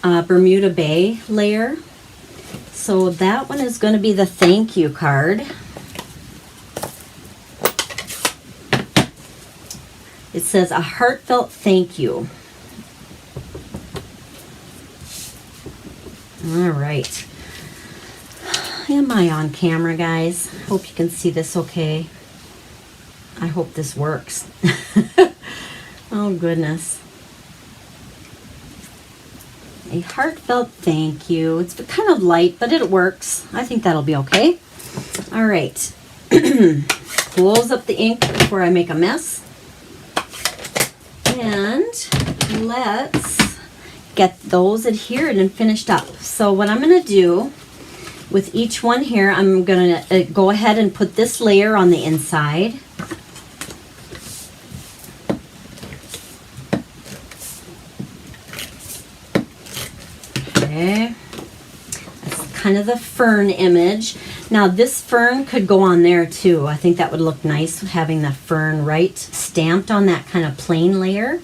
Bermuda Bay layer. So that one is going to be the thank you card. It says, "A heartfelt thank you." All right. Am I on camera, guys? Hope you can see this okay. I hope this works. Oh, goodness. A heartfelt thank you. It's kind of light, but it works. I think that'll be okay. All right. Close up the ink before I make a mess. And let's get those adhered and finished up. So what I'm going to do with each one here, I'm going to go ahead and put this layer on the inside. Okay. That's kind of the fern image. Now this fern could go on there too. I think that would look nice, having the fern right stamped on that kind of plain layer.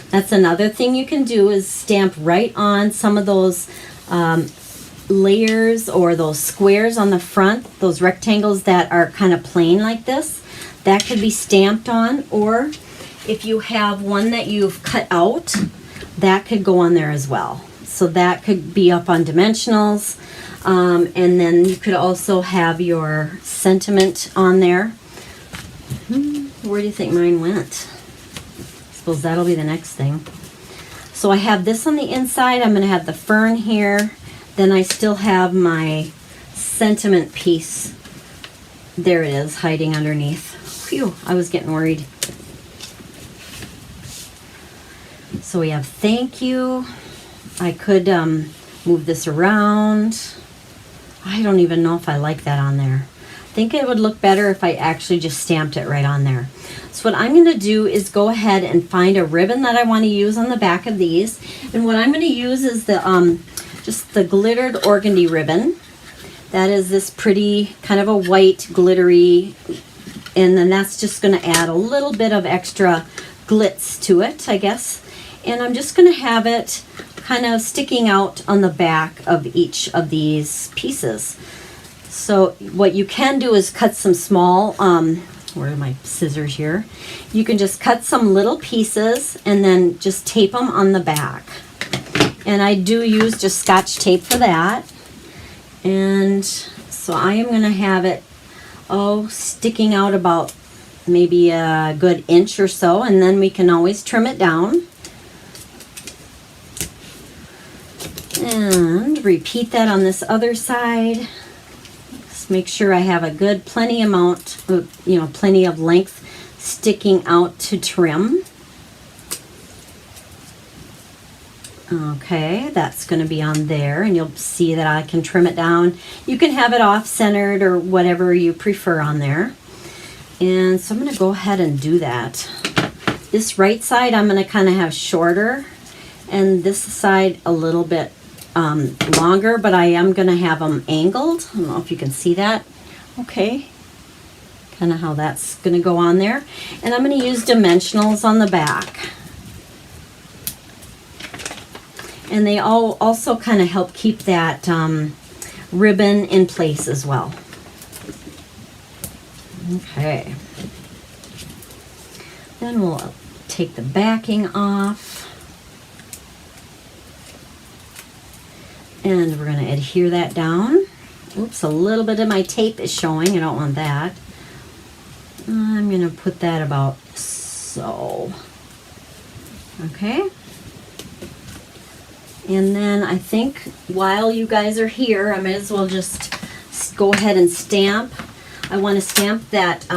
That's another thing you can do, is stamp right on some of those layers or those squares on the front, those rectangles that are kind of plain like this. That could be stamped on, or if you have one that you've cut out, that could go on there as well. So that could be up on dimensionals. And then you could also have your sentiment on there. Where do you think mine went? Suppose that'll be the next thing. So I have this on the inside. I'm going to have the fern here. Then I still have my sentiment piece. There it is, hiding underneath. Phew, I was getting worried. So we have thank you. I could move this around. I don't even know if I like that on there. I think it would look better if I actually just stamped it right on there. So what I'm going to do is go ahead and find a ribbon that I want to use on the back of these. And what I'm going to use is the just the glittered organdy ribbon. That is this pretty kind of a white glittery, and then that's just going to add a little bit of extra glitz to it, I guess. And I'm just going to have it kind of sticking out on the back of each of these pieces. So what you can do is cut some small, where are my scissors here? You can just cut some little pieces and then just tape them on the back. And I do use just Scotch tape for that. And so I am going to have it, sticking out about maybe a good inch or so, and then we can always trim it down. And repeat that on this other side. Just make sure I have a good plenty amount of, plenty of length sticking out to trim. Okay, that's going to be on there, and you'll see that I can trim it down. You can have it off-centered or whatever you prefer on there. And so I'm going to go ahead and do that. This right side I'm going to kind of have shorter, and this side a little bit longer, but I am going to have them angled. I don't know if you can see that. Okay, kind of how that's going to go on there. And I'm going to use dimensionals on the back. And they all also kind of help keep that ribbon in place as well. Okay. Then we'll take the backing off. And we're going to adhere that down. Oops, a little bit of my tape is showing. I don't want that. I'm going to put that about so. Okay. And then I think while you guys are here, I might as well just go ahead and stamp. I want to stamp that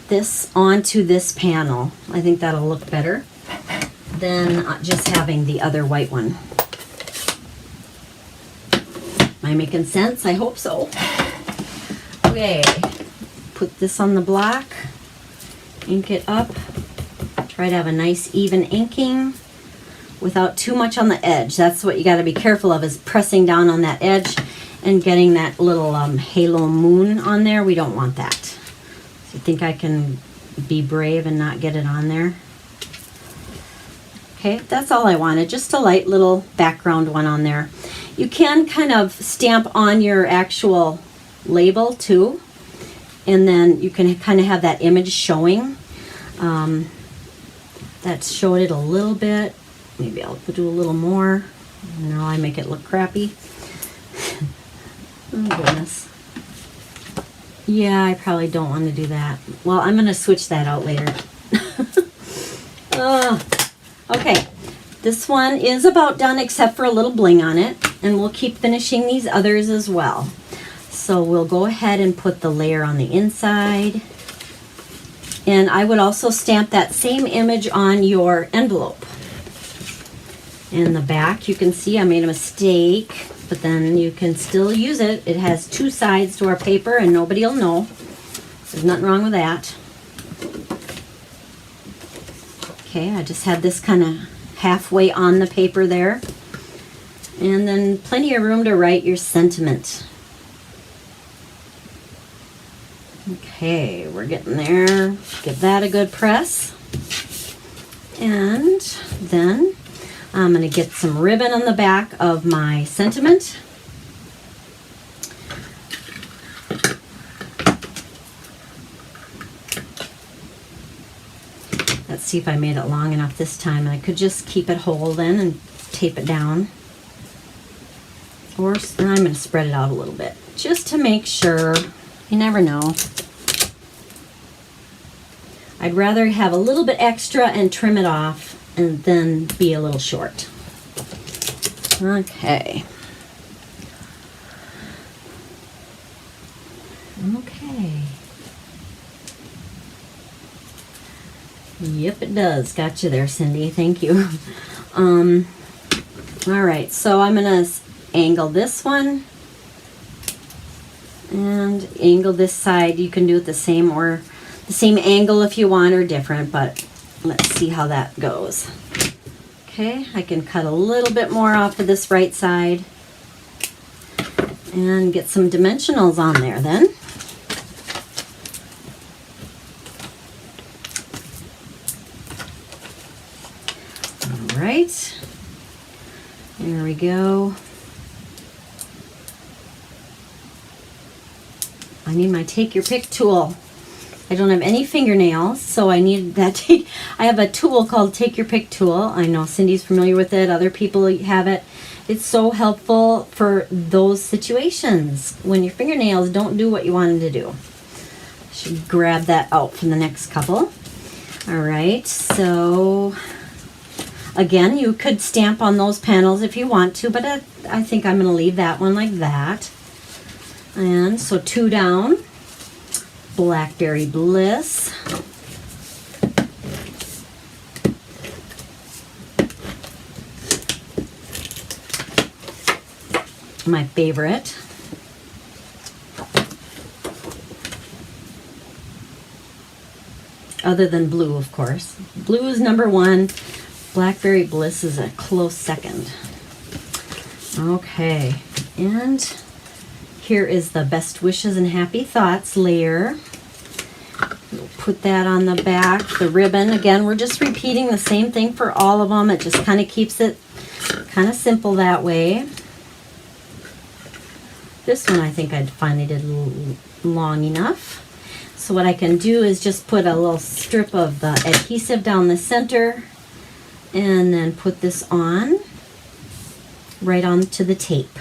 this onto this panel. I think that'll look better than just having the other white one. Am I making sense? I hope so. Okay, put this on the block, ink it up, try to have a nice even inking without too much on the edge. That's what you got to be careful of, is pressing down on that edge and getting that little halo moon on there. We don't want that. So you think I can be brave and not get it on there? Okay, that's all I wanted, just a light little background one on there. You can kind of stamp on your actual label too, and then you can kind of have that image showing. That showed it a little bit. Maybe I'll do a little more. Now I make it look crappy. Oh goodness. Yeah, I probably don't want to do that. Well, I'm going to switch that out later. Okay, this one is about done except for a little bling on it, and we'll keep finishing these others as well. So we'll go ahead and put the layer on the inside. And I would also stamp that same image on your envelope. In the back, you can see I made a mistake, but then you can still use it. It has two sides to our paper and nobody will know. There's nothing wrong with that. Okay, I just had this kind of halfway on the paper there. And then plenty of room to write your sentiment. Okay, we're getting there. Give that a good press. And then I'm going to get some ribbon on the back of my sentiment. Let's see if I made it long enough this time. I could just keep it whole then and tape it down. Or I'm going to spread it out a little bit just to make sure. You never know. I'd rather have a little bit extra and trim it off and then be a little short. Okay. Okay. Yep, it does. Got you there, Cindy. Thank you. All right, so I'm going to angle this one and angle this side. You can do it the same or the same angle if you want, or different, but let's see how that goes. Okay, I can cut a little bit more off of this right side and get some dimensionals on there then. All right, there we go. I need my take your pick tool. I don't have any fingernails, so I need that. I have a tool called Take Your Pick tool. I know Cindy's familiar with it. Other people have it. It's so helpful for those situations when your fingernails don't do what you want them to do. I should grab that out for the next couple. All right, so again, you could stamp on those panels if you want to, but I think I'm going to leave that one like that. And so 2 down. Blackberry Bliss. My favorite. Other than blue, of course. Blue is number 1. Blackberry Bliss is a close second. Okay, and here is the Best Wishes and Happy Thoughts layer. We'll put that on the back. The ribbon, again, we're just repeating the same thing for all of them. It just kind of keeps it kind of simple that way. This one I think I finally did long enough. So what I can do is just put a little strip of the adhesive down the center and then put this on right onto the tape.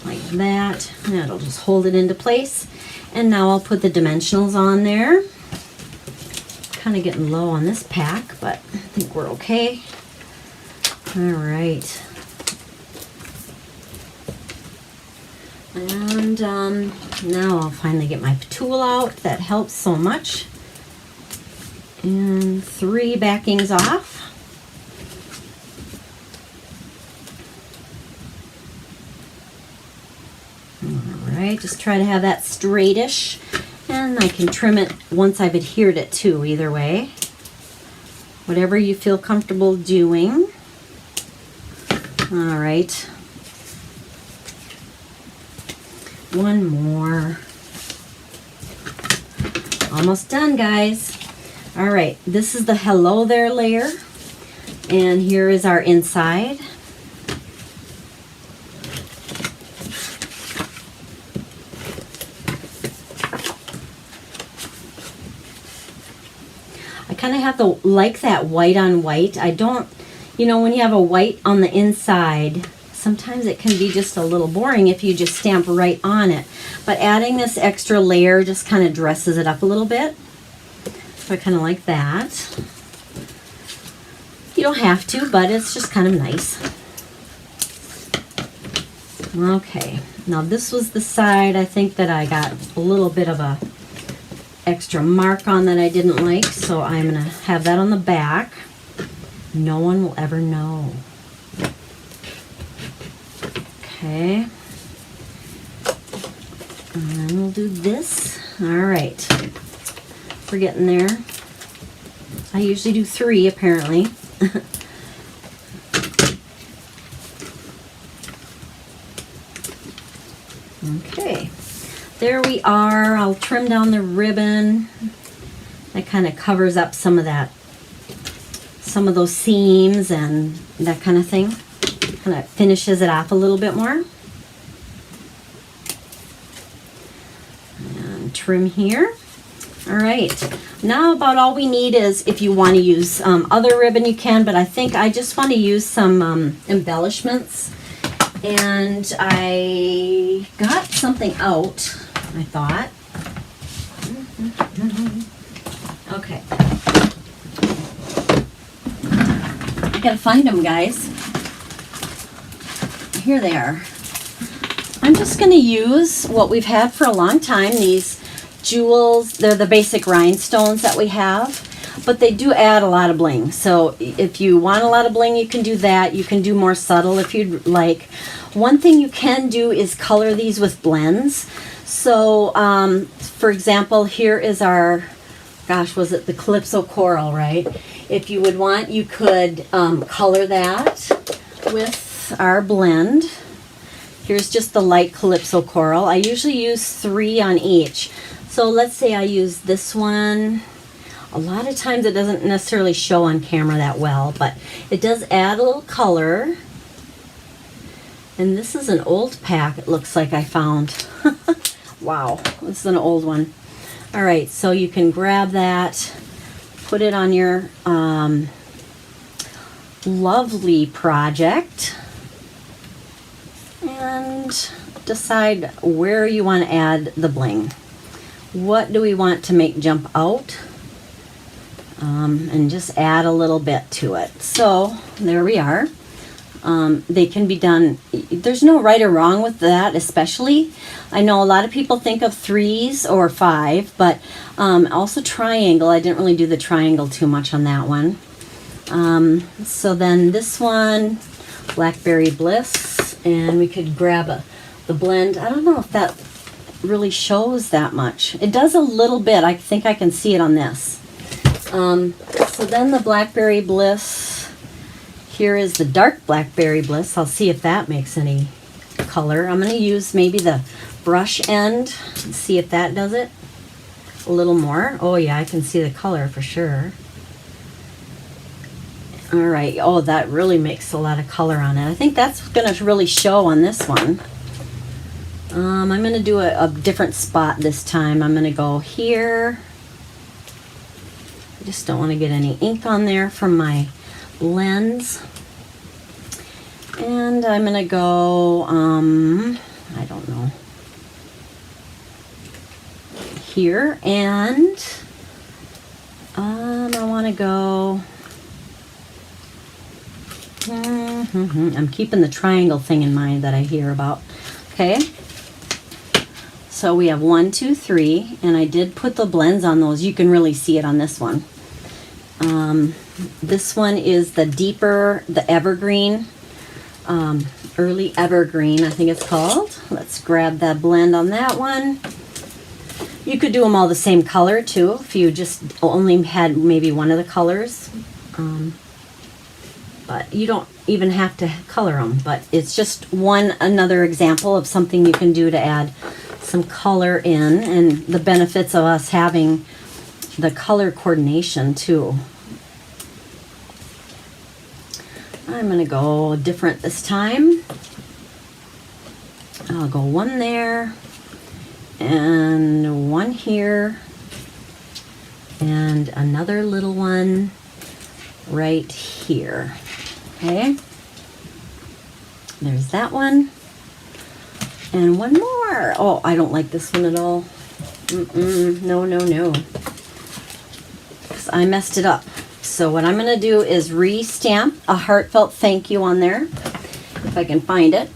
Like that. That'll just hold it into place. And now I'll put the dimensionals on there. Kind of getting low on this pack, but I think we're okay. All right. And now I'll finally get my tool out. That helps so much. And 3 backings off. All right, just try to have that straightish. And I can trim it once I've adhered it too, either way. Whatever you feel comfortable doing. All right. One more. Almost done, guys. All right, this is the hello there layer. And here is our inside. I kind of have to like that white on white. I don't, you know, when you have a white on the inside, sometimes it can be just a little boring if you just stamp right on it. But adding this extra layer just kind of dresses it up a little bit. So I kind of like that. You don't have to, but it's just kind of nice. Okay, now this was the side I think that I got a little bit of a extra mark on that I didn't like, so I'm gonna have that on the back. No one will ever know. Okay. And then we'll do this. All right. We're getting there. I usually do 3 apparently. Okay. There we are. I'll trim down the ribbon. That kind of covers up some of that, some of those seams and that kind of thing. Kind of finishes it off a little bit more. And trim here. All right. Now about all we need is, if you want to use other ribbon you can, but I think I just want to use some embellishments. And I got something out, I thought. Okay. I gotta find them, guys. Here they are. I'm just gonna use what we've had for a long time, these jewels. They're the basic rhinestones that we have, but they do add a lot of bling. So if you want a lot of bling, you can do that. You can do more subtle if you'd like. One thing you can do is color these with blends. So for example, here is our, gosh, was it the Calypso Coral, right? If you would want, you could color that with our blend. Here's just the light Calypso Coral. I usually use 3 on each. So let's say I use this one. A lot of times it doesn't necessarily show on camera that well, but it does add a little color. And this is an old pack, it looks like I found. Wow, this is an old one. All right, so you can grab that, put it on your lovely project, and decide where you want to add the bling. What do we want to make jump out? And just add a little bit to it. So there we are. They can be done, there's no right or wrong with that, especially. I know a lot of people think of 3s or 5, but also triangle. I didn't really do the triangle too much on that one. So then this one, Blackberry Bliss, and we could grab the blend. I don't know if that really shows that much. It does a little bit. I think I can see it on this. So then the Blackberry Bliss, here is the dark Blackberry Bliss. I'll see if that makes any color. I'm going to use maybe the brush end and see if that does it a little more. Oh yeah, I can see the color for sure. All right. Oh, that really makes a lot of color on it. I think that's going to really show on this one. I'm going to do a different spot this time. I'm going to go here. I just don't want to get any ink on there from my lens. And I'm going to go, I don't know, here. And I want to go, I'm keeping the triangle thing in mind that I hear about. Okay. So we have 1, 2, 3, and I did put the blends on those. You can really see it on this one. This one is the deeper, the evergreen, early evergreen, I think it's called. Let's grab that blend on that one. You could do them all the same color too, if you just only had maybe one of the colors. But you don't even have to color them, but it's just another example of something you can do to add some color in, and the benefits of us having the color coordination too. I'm going to go different this time. I'll go one there and one here and another little one right here. Okay, there's that one. And one more. Oh, I don't like this one at all. No, no, no. Because I messed it up. So what I'm going to do is re-stamp a heartfelt thank you on there, if I can find it.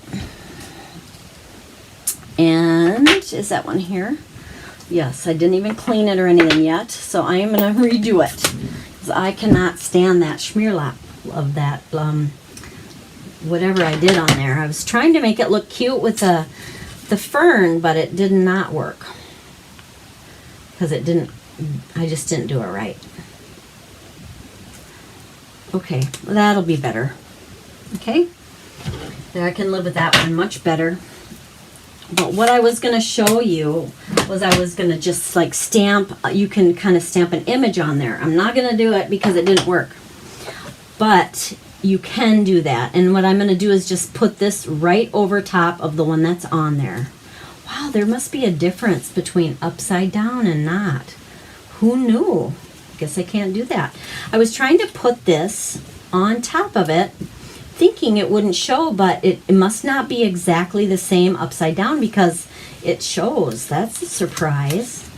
And is that one here? Yes, I didn't even clean it or anything yet. So I am going to redo it. Because I cannot stand that schmearlap of that whatever I did on there. I was trying to make it look cute with the fern, but it did not work. Because I just didn't do it right. Okay, that'll be better. Okay, there, I can live with that one much better. But what I was going to show you was I was going to just like stamp, you can kind of stamp an image on there. I'm not going to do it because it didn't work. But you can do that. And what I'm going to do is just put this right over top of the one that's on there. Wow, there must be a difference between upside down and not. Who knew? Guess I can't do that. I was trying to put this on top of it, thinking it wouldn't show, but it must not be exactly the same upside down because it shows. That's a surprise.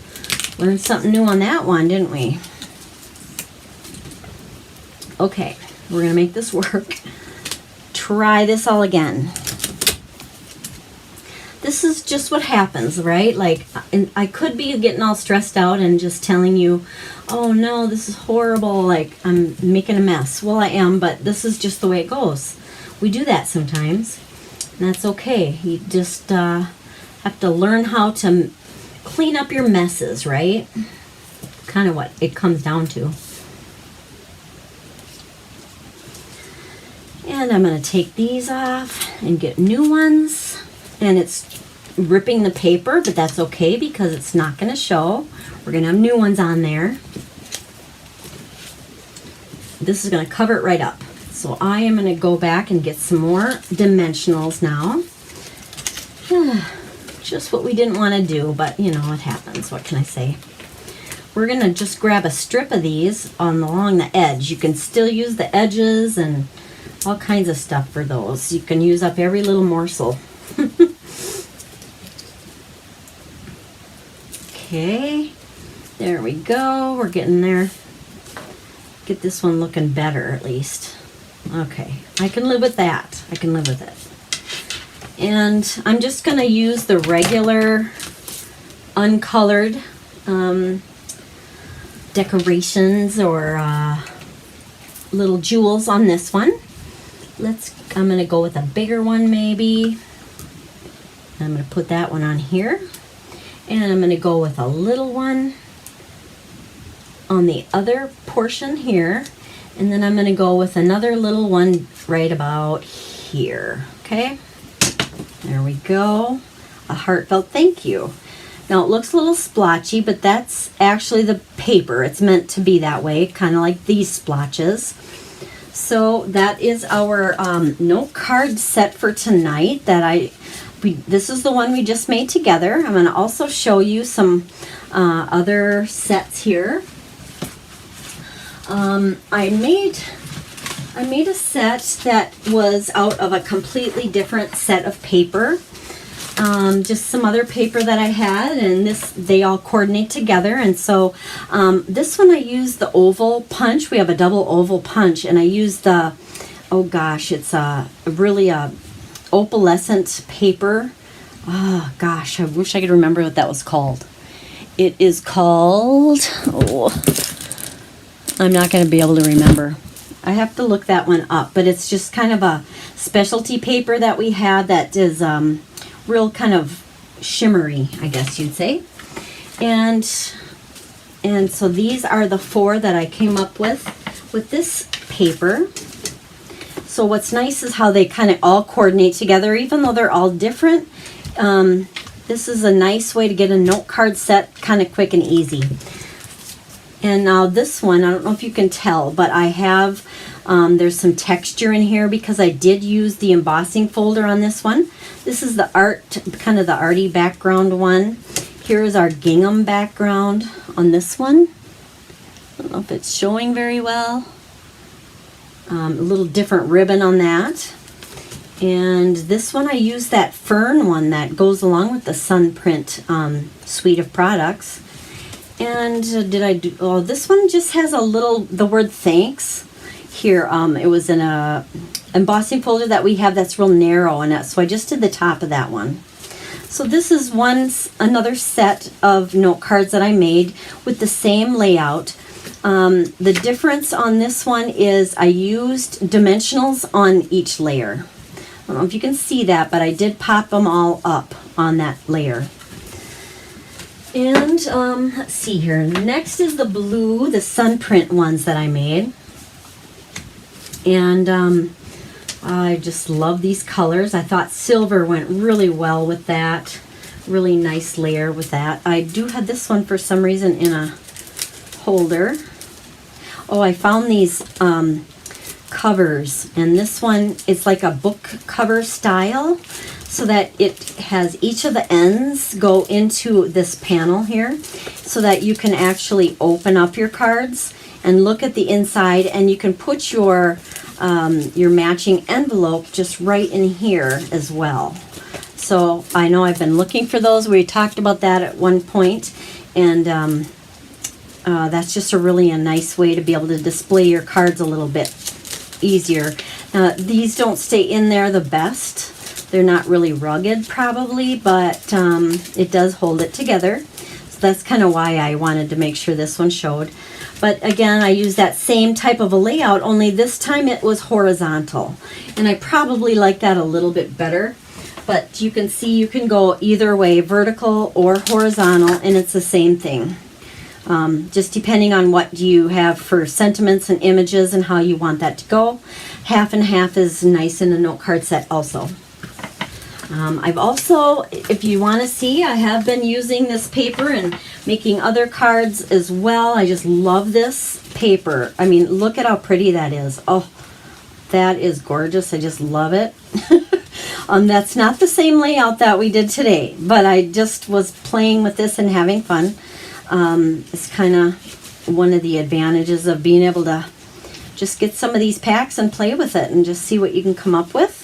Learned something new on that one, didn't we? Okay. We're going to make this work. Try this all again. This is just what happens, right? Like, and I could be getting all stressed out and just telling you, oh no, this is horrible, like I'm making a mess. Well, I am, but this is just the way it goes. We do that sometimes, and that's okay. You just have to learn how to clean up your messes, right? Kind of what it comes down to. And I'm going to take these off and get new ones. And it's ripping the paper, but that's okay because it's not going to show. We're going to have new ones on there. This is going to cover it right up. So I am going to go back and get some more dimensionals now. Just what we didn't want to do, but you know, it happens. What can I say? We're going to just grab a strip of these along the edge. You can still use the edges and all kinds of stuff for those. You can use up every little morsel. Okay, there we go. We're getting there. Get this one looking better at least. Okay, I can live with that. I can live with it. And I'm just going to use the regular uncolored decorations or little jewels on this one. I'm going to go with a bigger one maybe. I'm going to put that one on here. And I'm going to go with a little one on the other portion here. And then I'm going to go with another little one right about here. Okay? There we go. A heartfelt thank you. Now it looks a little splotchy, but that's actually the paper. It's meant to be that way, kind of like these splotches. So that is our note card set for tonight. This is the one we just made together. I'm going to also show you some other sets here. I made a set that was out of a completely different set of paper. Just some other paper that I had, and they all coordinate together. And so this one I used the oval punch. We have a double oval punch, and I used the, oh gosh, it's really a opalescent paper. Oh gosh, I wish I could remember what that was called. It is called, I'm not going to be able to remember. I have to look that one up, but it's just kind of a specialty paper that we have that is real kind of shimmery, I guess you'd say. And so these are the 4 that I came up with this paper. So what's nice is how they kind of all coordinate together, even though they're all different. This is a nice way to get a note card set kind of quick and easy. And now this one, I don't know if you can tell, but I have, there's some texture in here because I did use the embossing folder on this one. This is the art, kind of the arty background one. Here is our gingham background on this one. I don't know if it's showing very well. A little different ribbon on that. And this one I used that fern one that goes along with the Sunprint suite of products. And this one just has the word thanks here. It was in a embossing folder that we have that's real narrow, and so I just did the top of that one. So this is another set of note cards that I made with the same layout. The difference on this one is I used dimensionals on each layer. I don't know if you can see that, but I did pop them all up on that layer. And let's see here. Next is the blue, the Sunprint ones that I made. And I just love these colors. I thought silver went really well with that. Really nice layer with that. I do have this one for some reason in a holder. Oh, I found these covers, and this one is like a book cover style, so that it has each of the ends go into this panel here, so that you can actually open up your cards and look at the inside, and you can put your matching envelope just right in here as well. So I know I've been looking for those. We talked about that at one point, and that's just a nice way to be able to display your cards a little bit easier. These don't stay in there the best. They're not really rugged probably, but it does hold it together. So that's kind of why I wanted to make sure this one showed. But again, I used that same type of a layout, only this time it was horizontal. And I probably like that a little bit better. But you can see you can go either way, vertical or horizontal, and it's the same thing. Just depending on what you have for sentiments and images and how you want that to go. Half and half is nice in a note card set also. I've also, if you want to see, I have been using this paper and making other cards as well. I just love this paper. I mean, look at how pretty that is. Oh, that is gorgeous. I just love it. That's not the same layout that we did today, but I just was playing with this and having fun. It's kind of one of the advantages of being able to just get some of these packs and play with it and just see what you can come up with.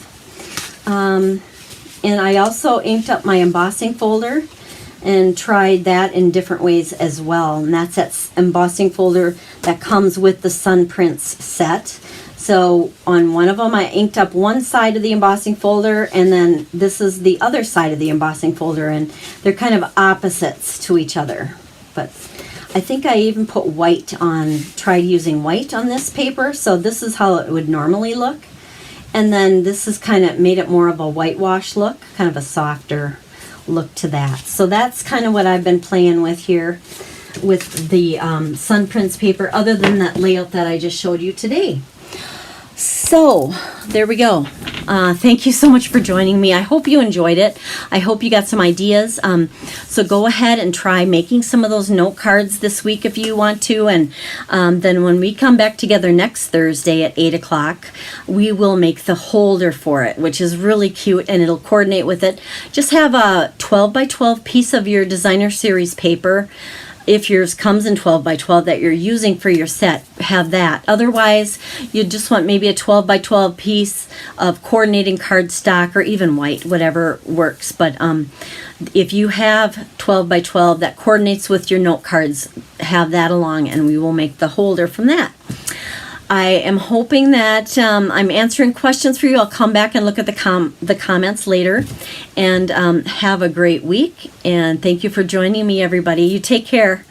And I also inked up my embossing folder and tried that in different ways as well. And that's that embossing folder that comes with the Sunprints set. So on one of them, I inked up one side of the embossing folder, and then this is the other side of the embossing folder, and they're kind of opposites to each other. But I think I even put tried using white on this paper, so this is how it would normally look. And then this is kind of made it more of a whitewash look, kind of a softer look to that. So that's kind of what I've been playing with here with the Sunprints paper, other than that layout that I just showed you today. So, there we go. Thank you so much for joining me. I hope you enjoyed it. I hope you got some ideas. So go ahead and try making some of those note cards this week if you want to. And then when we come back together next Thursday at 8 o'clock, we will make the holder for it, which is really cute and it'll coordinate with it. Just have a 12 by 12 piece of your designer series paper. If yours comes in 12 by 12 that you're using for your set, have that. Otherwise, you just want maybe a 12 by 12 piece of coordinating cardstock or even white, whatever works. But if you have 12 by 12 that coordinates with your note cards, have that along and we will make the holder from that. I am hoping that I'm answering questions for you. I'll come back and look at the comments later. And have a great week. And thank you for joining me, everybody. You take care.